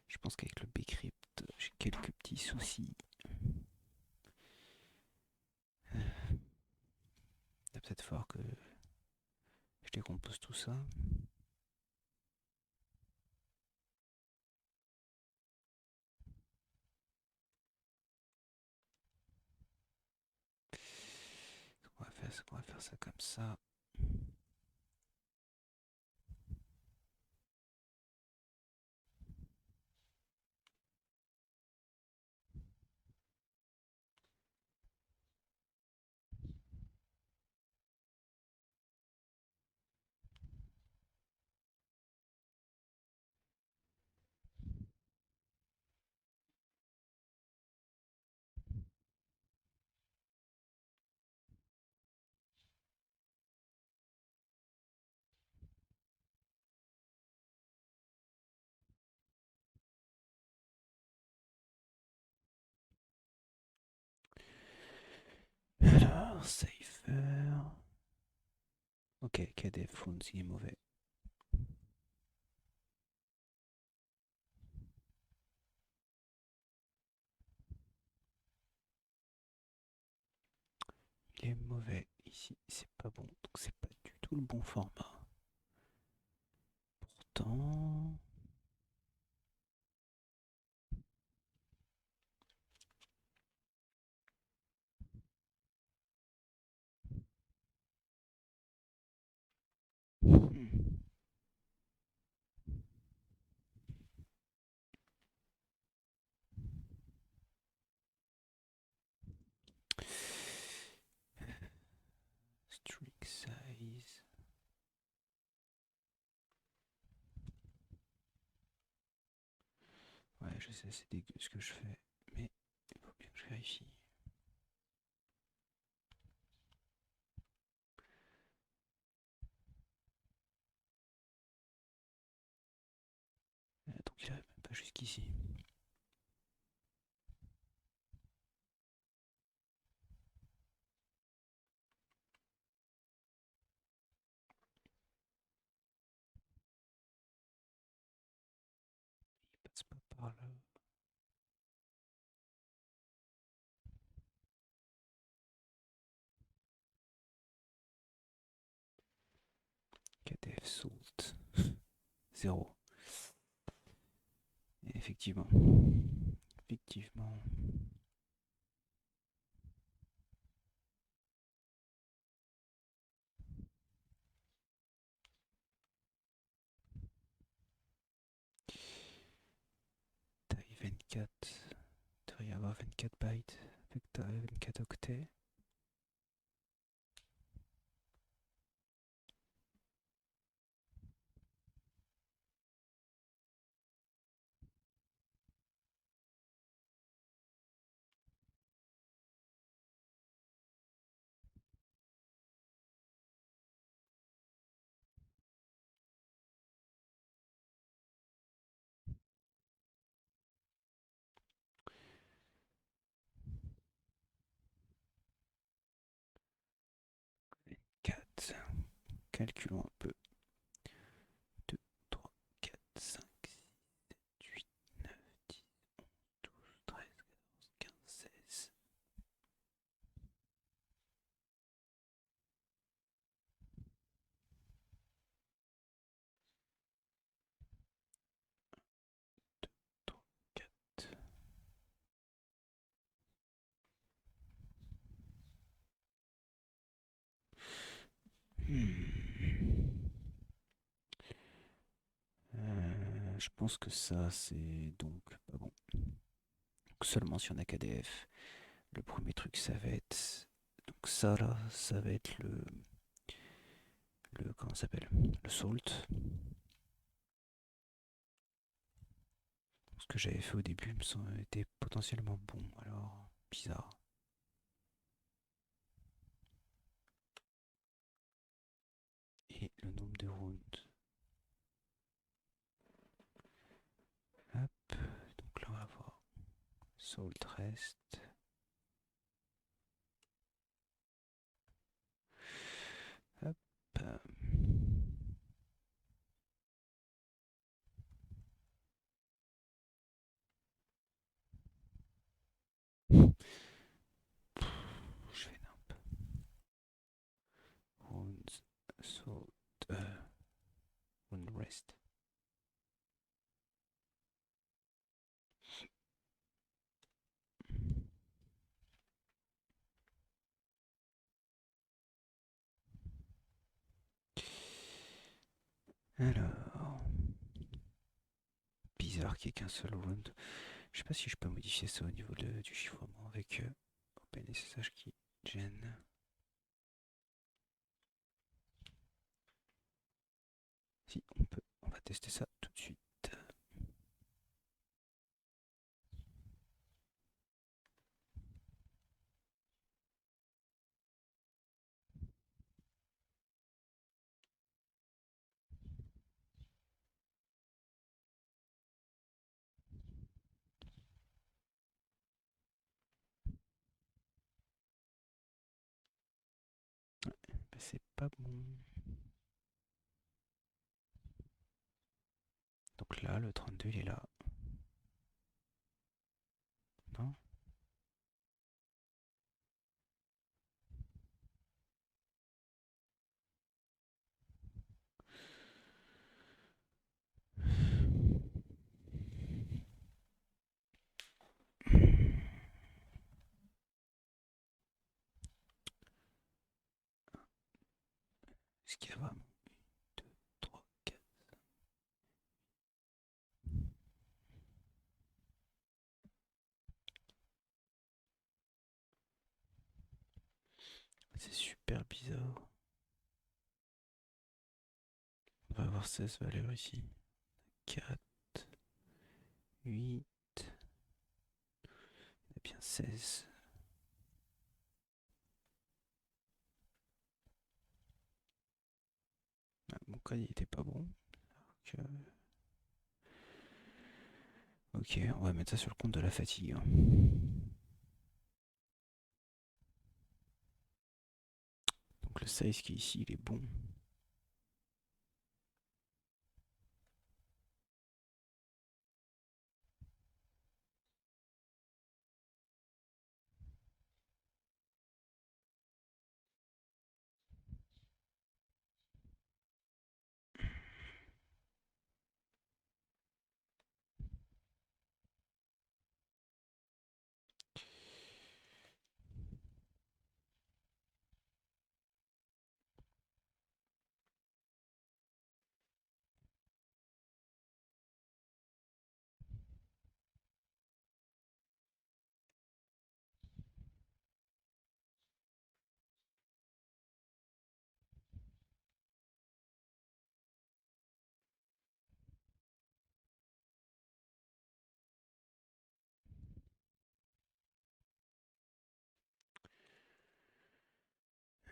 Je pense qu'avec le bcrypt, j'ai quelques petits soucis. Il va peut-être falloir que je décompose tout ça. On va faire ça comme ça. Alors, Safer. Ok, KDF Wounds, il est mauvais. Il est mauvais. Ici, c'est pas bon. Donc, c'est pas du tout le bon format. Pourtant. Hmm. String size. Ouais, je sais, c'est dégueu ce que je fais. Mais il faut bien que je vérifie. Donc, il arrive même pas jusqu'ici. Il passe pas par là. KDF Salt. 0. Effectivement. Effectivement. Taille 24. Il devrait y avoir 24 bytes. Avec taille 24 octets. Quatre. Calculons un peu. 2, 3, 4, 5, 6, 7, 8, 9, 10, 12, 13, 14, 15, 16. 2, 3, 4. Je pense que ça, c'est donc pas bon. Donc seulement si on a KDF. Le premier truc, ça va être. Donc ça là, ça va être le comment ça s'appelle? Le salt. Ce que j'avais fait au début me était potentiellement bon. Alors, bizarre. Et le nombre de rounds. Hop. Donc là, on va voir. Salt rest. Hop. Je fais nimp. Rounds. Salt. Round rest. Alors. Bizarre qu'il n'y ait qu'un seul round. Je sais pas si je peux modifier ça au niveau du chiffrement avec OpenSSH qui gêne. Si, on peut. On va tester ça tout de suite. c'est pas bon. Donc là, le 32, il est là. Non? Est-ce qu'il y a vraiment 2, 3, 4? C'est super bizarre. On va avoir 16 valeurs ici. 4, 8, et bien 16. Ah, mon code il était pas bon. Donc, ok, on va mettre ça sur le compte de la fatigue, hein. Donc le size qui est ici, il est bon.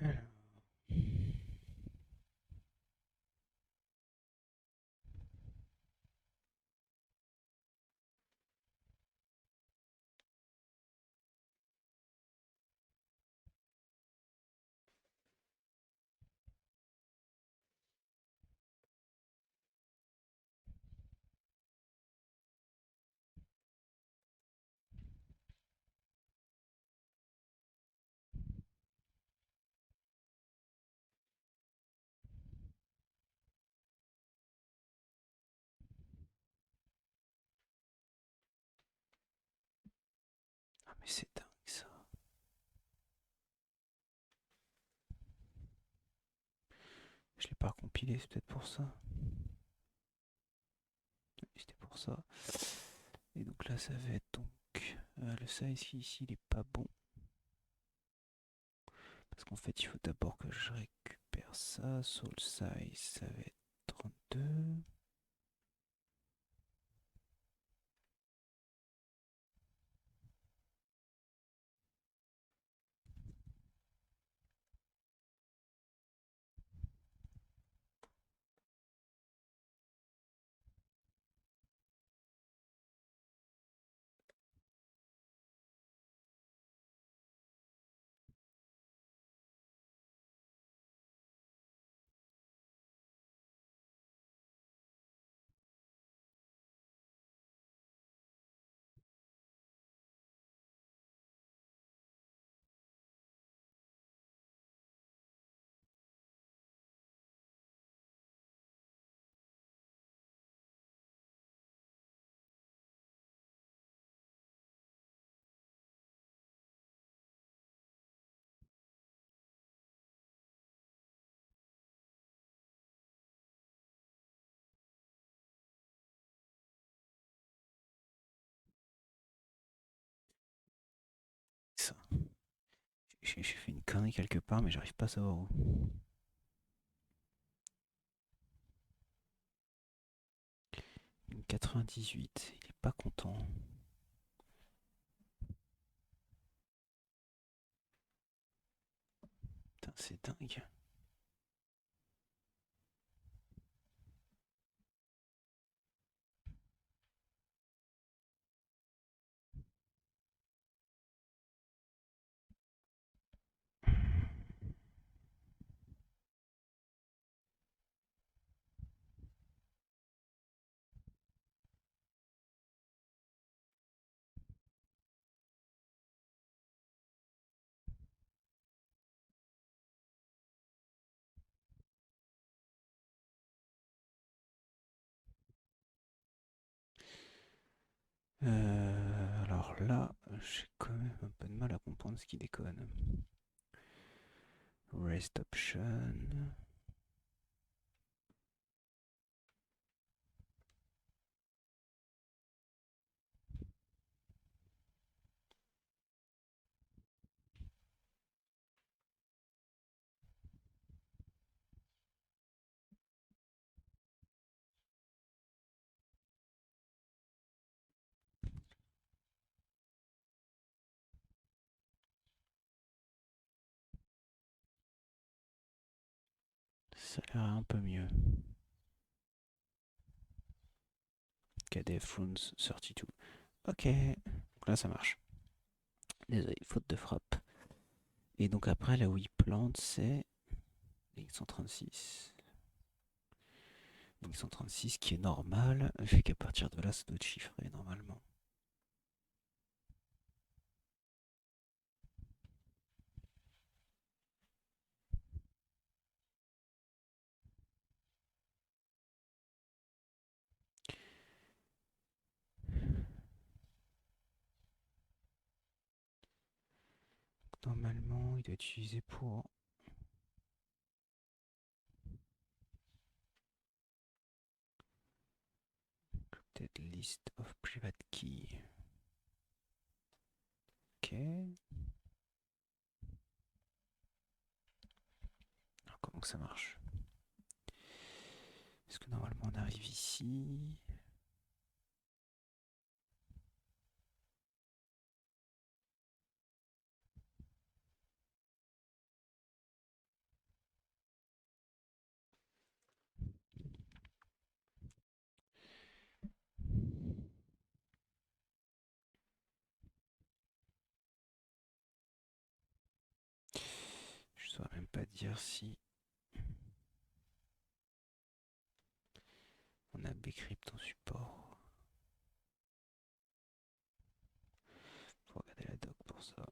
Alors, ah mais c'est dingue ça. Je l'ai pas compilé, c'est peut-être pour ça. Oui, c'était pour ça. Et donc là, ça va être donc le size qui ici, il est pas bon. Parce qu'en fait, il faut d'abord que je récupère ça. Soul size, ça va être 32. Ça. J'ai fait une connerie quelque part, mais j'arrive pas à savoir où. 98, il est pas content. Putain, c'est dingue. Alors là, j'ai quand même un peu de mal à comprendre ce qui déconne. Rest option. Ça a l'air un peu mieux. KDF Runes 32. Ok, donc là ça marche. Désolé, faute de frappe. Et donc après, là où il plante, c'est ligne 136. Ligne 136 qui est normal, vu qu'à partir de là, ça doit être chiffré normalement. Normalement, il doit être utilisé pour peut-être list of private key. Ok. Alors comment que ça marche? Est-ce que normalement on arrive ici? Je ne saurais même pas dire si on a Bcrypt en support. Faut regarder la doc pour ça.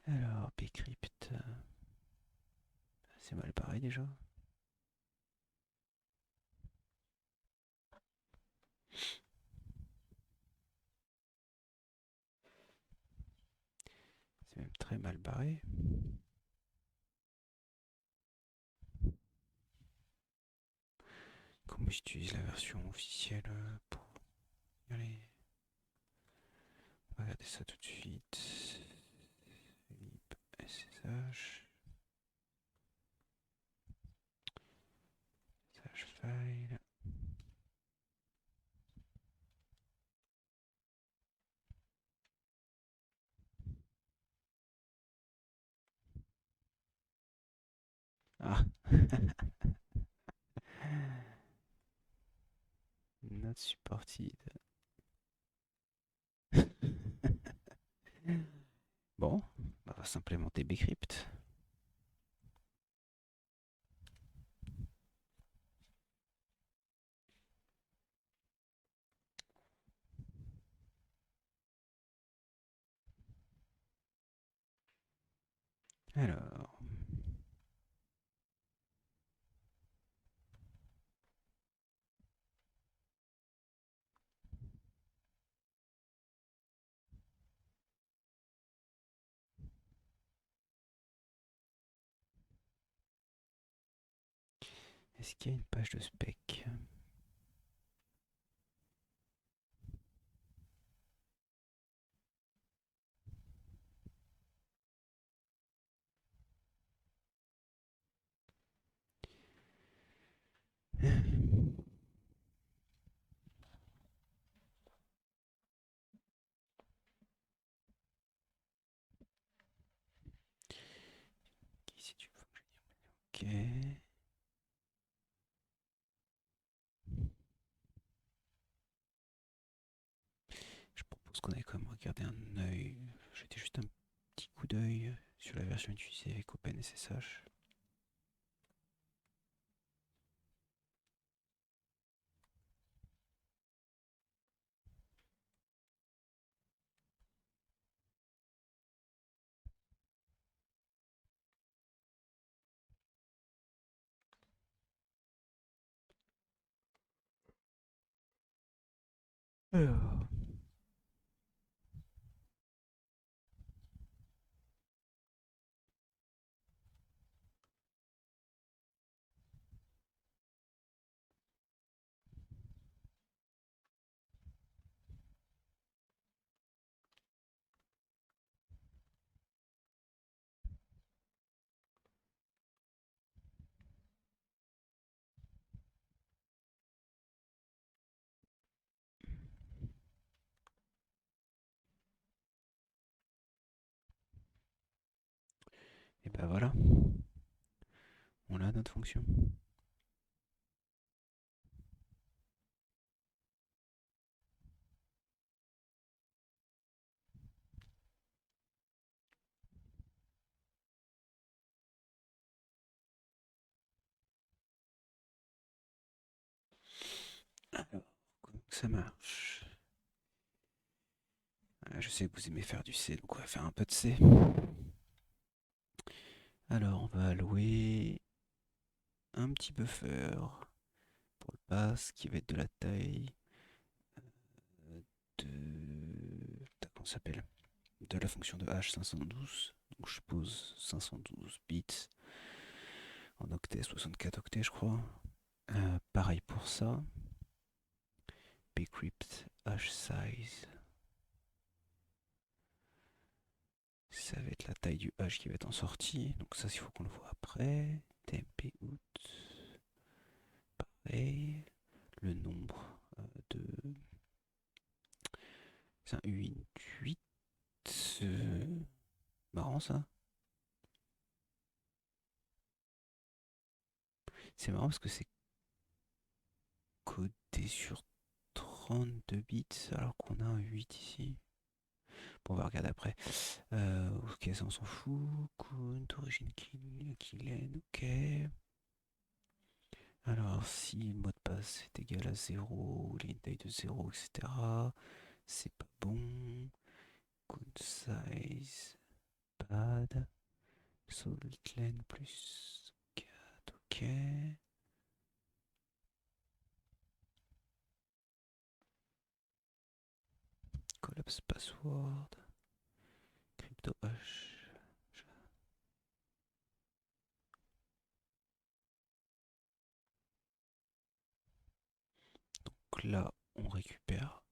Alors, Bcrypt, c'est mal pareil déjà. C'est même très mal barré. Comment j'utilise la version officielle pour y aller? On va regarder ça tout de suite. Philippe SSH. SSH file. Ah. Not supported. Bon, on va s'implémenter Bcrypt. Alors, est-ce qu'il y a une page de spec? Ici, tu veux. Ok. Je propose qu'on aille quand même regarder un œil. Jeter juste un petit coup d'œil sur la version utilisée avec OpenSSH. Alors, et ben voilà, on a notre fonction. Alors, comment ça marche? Je sais que vous aimez faire du C, donc on va faire un peu de C. Alors, on va allouer un petit buffer pour le pass qui va être de la taille de. Comment ça s'appelle? De la fonction de H512. Donc, je suppose 512 bits en octets, 64 octets, je crois. Pareil pour ça. Bcrypt H size. Ça va être la taille du H qui va être en sortie. Donc ça, il faut qu'on le voit après. TMP out. Pareil. Le nombre de... C'est un U8. Marrant ça. C'est marrant parce que c'est codé sur 32 bits alors qu'on a un 8 ici. Bon, on va regarder après. Ok, ça on s'en fout. Count, origine killen, ok. Alors, si le mot de passe est égal à 0, il y a une taille de 0, etc. C'est pas bon. Count size, bad. Solitlen plus 4, ok. Collapse password. Crypto hash. Donc là, on récupère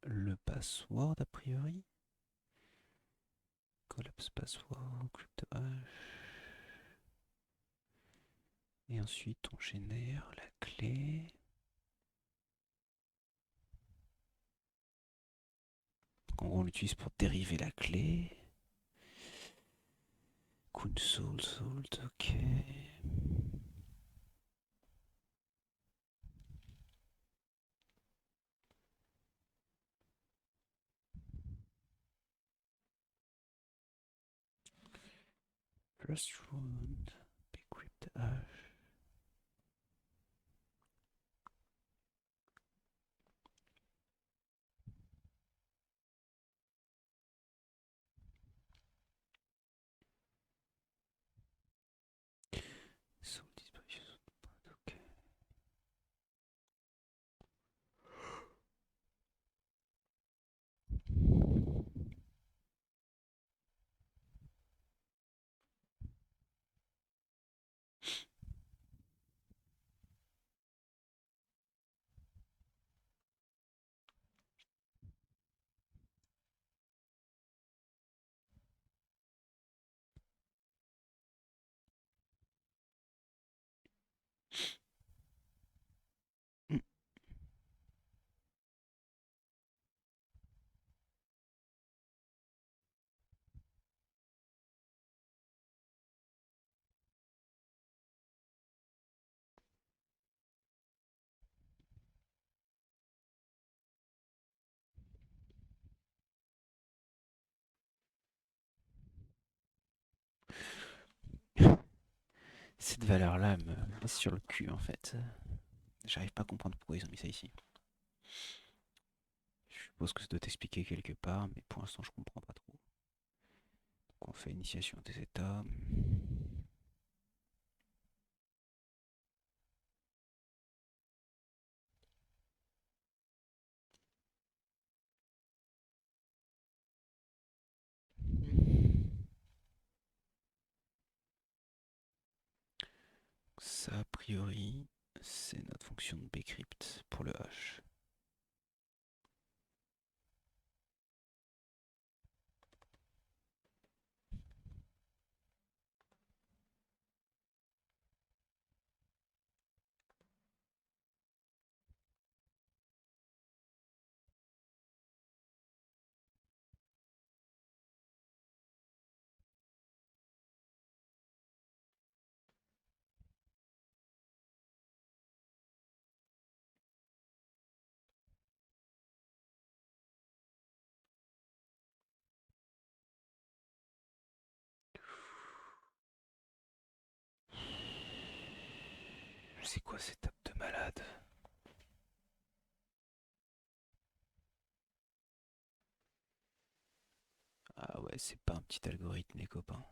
le password a priori. Collapse password, crypto hash. Et ensuite, on génère la clé. Donc en gros, on l'utilise pour dériver la clé. Console, sold, ok. First round, decrypt hash. Sold disposition, ok. Mm. Cette valeur-là me laisse sur le cul en fait. J'arrive pas à comprendre pourquoi ils ont mis ça ici. Je suppose que ça doit t'expliquer quelque part, mais pour l'instant je comprends pas trop. Donc on fait initiation des états. Ça, a priori, c'est notre fonction de bcrypt pour le hash. C'est quoi cette table de malade? Ah ouais, c'est pas un petit algorithme, les copains.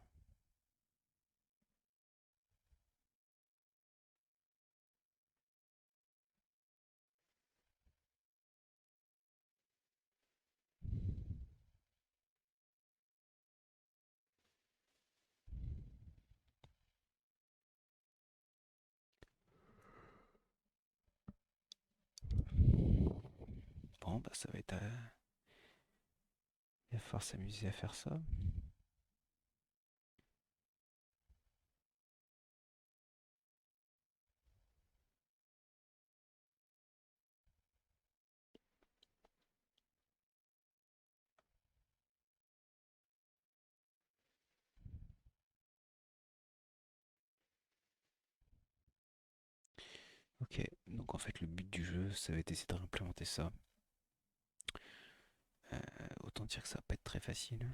Bon, bah ça va être... Il va falloir s'amuser à faire ça. Ok, donc en fait le but du jeu, ça va être d'essayer de réimplémenter ça. Autant dire que ça va pas être très facile.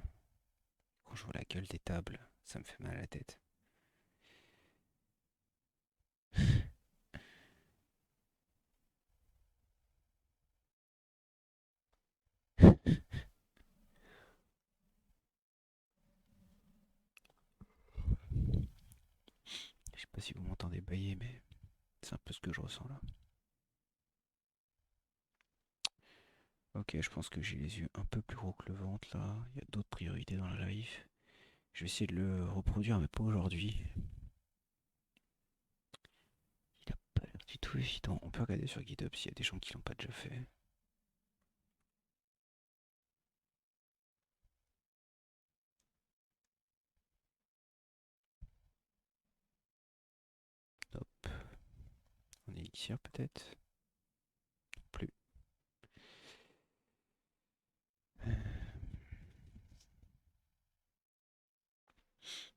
Quand je vois la gueule des tables, ça me fait mal à la tête. Je sais pas si vous m'entendez bailler, mais c'est un peu ce que je ressens là. Ok, je pense que j'ai les yeux un peu plus gros que le ventre là. Il y a d'autres priorités dans la life. Je vais essayer de le reproduire, mais pas aujourd'hui. Il a pas l'air du tout évident. On peut regarder sur GitHub s'il y a des gens qui l'ont pas déjà fait. Hop. En élixir peut-être. Plus. Euh,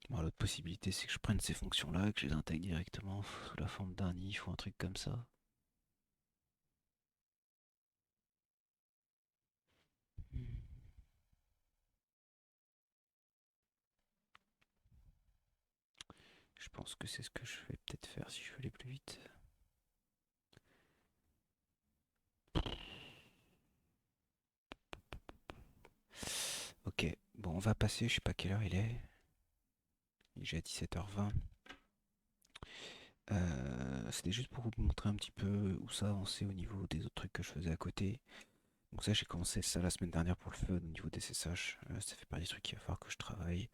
Bon, l'autre possibilité, c'est que je prenne ces fonctions-là et que je les intègre directement sous la forme d'un if ou un truc comme ça. Je pense que c'est ce que je vais peut-être faire si je veux aller plus vite. Ok, bon, on va passer, je sais pas quelle heure il est. Il est déjà 17h20. C'était juste pour vous montrer un petit peu où ça avançait au niveau des autres trucs que je faisais à côté. Donc ça, j'ai commencé ça la semaine dernière pour le fun au niveau des SSH. Ça fait partie des trucs qu'il va falloir que je travaille.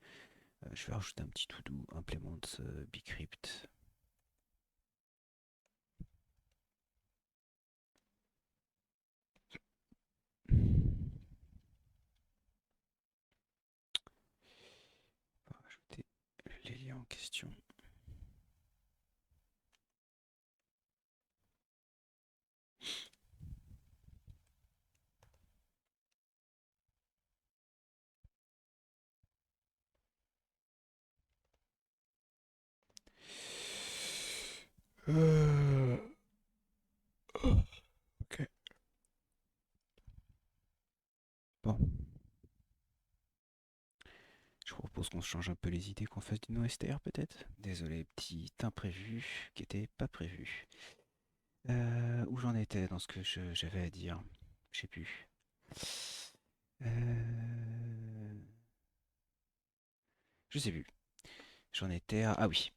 Je vais rajouter un petit to-do, implement bcrypt. On va rajouter les liens en question. Euh, ok. Bon, je vous propose qu'on se change un peu les idées, qu'on fasse du NoSTR peut-être. Désolé, petit imprévu qui était pas prévu. Où j'en étais dans ce que j'avais à dire? Je sais plus. Euh, je sais plus. J'en étais à... Ah oui.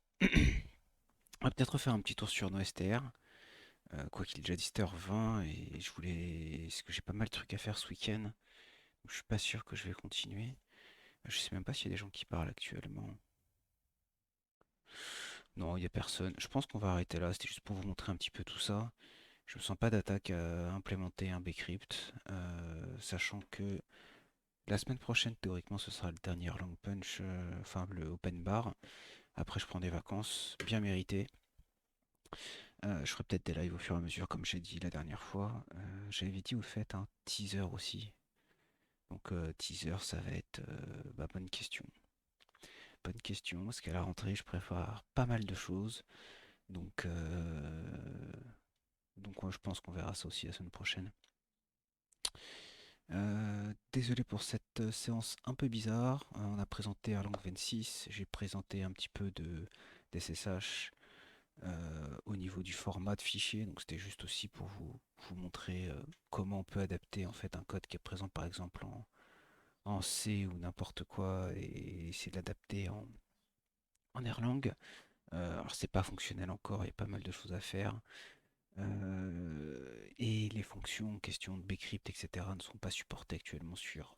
On va peut-être refaire un petit tour sur NoSTR. Quoi qu'il est déjà 17h20 et je voulais... Parce que j'ai pas mal de trucs à faire ce week-end. Donc je suis pas sûr que je vais continuer. Je sais même pas s'il y a des gens qui parlent actuellement. Non, il n'y a personne. Je pense qu'on va arrêter là. C'était juste pour vous montrer un petit peu tout ça. Je me sens pas d'attaque à implémenter un bcrypt, sachant que la semaine prochaine, théoriquement, ce sera le dernier long punch, enfin le open bar. Après, je prends des vacances bien méritées. Je ferai peut-être des lives au fur et à mesure, comme j'ai dit la dernière fois. J'avais dit, vous faites un teaser aussi. Donc, teaser, ça va être bonne question. Bonne question, parce qu'à la rentrée, je prépare pas mal de choses. Donc, ouais, je pense qu'on verra ça aussi la semaine prochaine. Désolé pour cette séance un peu bizarre. On a présenté Erlang 26, j'ai présenté un petit peu de d'SSH au niveau du format de fichier. Donc c'était juste aussi pour vous montrer comment on peut adapter en fait un code qui est présent par exemple en C ou n'importe quoi et essayer de l'adapter en Erlang. Alors c'est pas fonctionnel encore, il y a pas mal de choses à faire. Et les fonctions en question de bcrypt, etc. ne sont pas supportées actuellement sur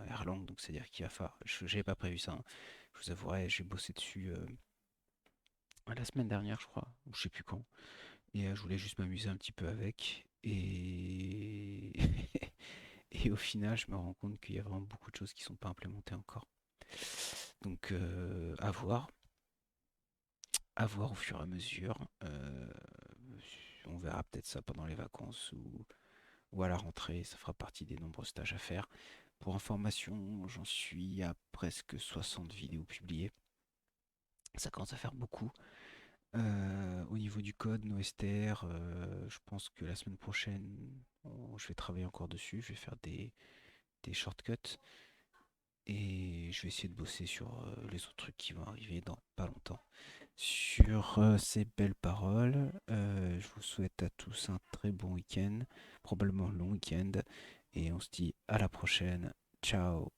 Erlang, donc c'est-à-dire qu'il va falloir. J'avais pas prévu ça, hein. Je vous avouerai, j'ai bossé dessus la semaine dernière, je crois, ou je sais plus quand. Et je voulais juste m'amuser un petit peu avec. Et... et au final, je me rends compte qu'il y a vraiment beaucoup de choses qui sont pas implémentées encore. Donc, à voir au fur et à mesure. On verra peut-être ça pendant les vacances ou à la rentrée. Ça fera partie des nombreux stages à faire. Pour information, j'en suis à presque 60 vidéos publiées. Ça commence à faire beaucoup. Au niveau du code, NoSTR, je pense que la semaine prochaine, je vais travailler encore dessus. Je vais faire des shortcuts et je vais essayer de bosser sur les autres trucs qui vont arriver dans pas longtemps. Sur ces belles paroles, je vous souhaite à tous un très bon week-end, probablement long week-end, et on se dit à la prochaine. Ciao.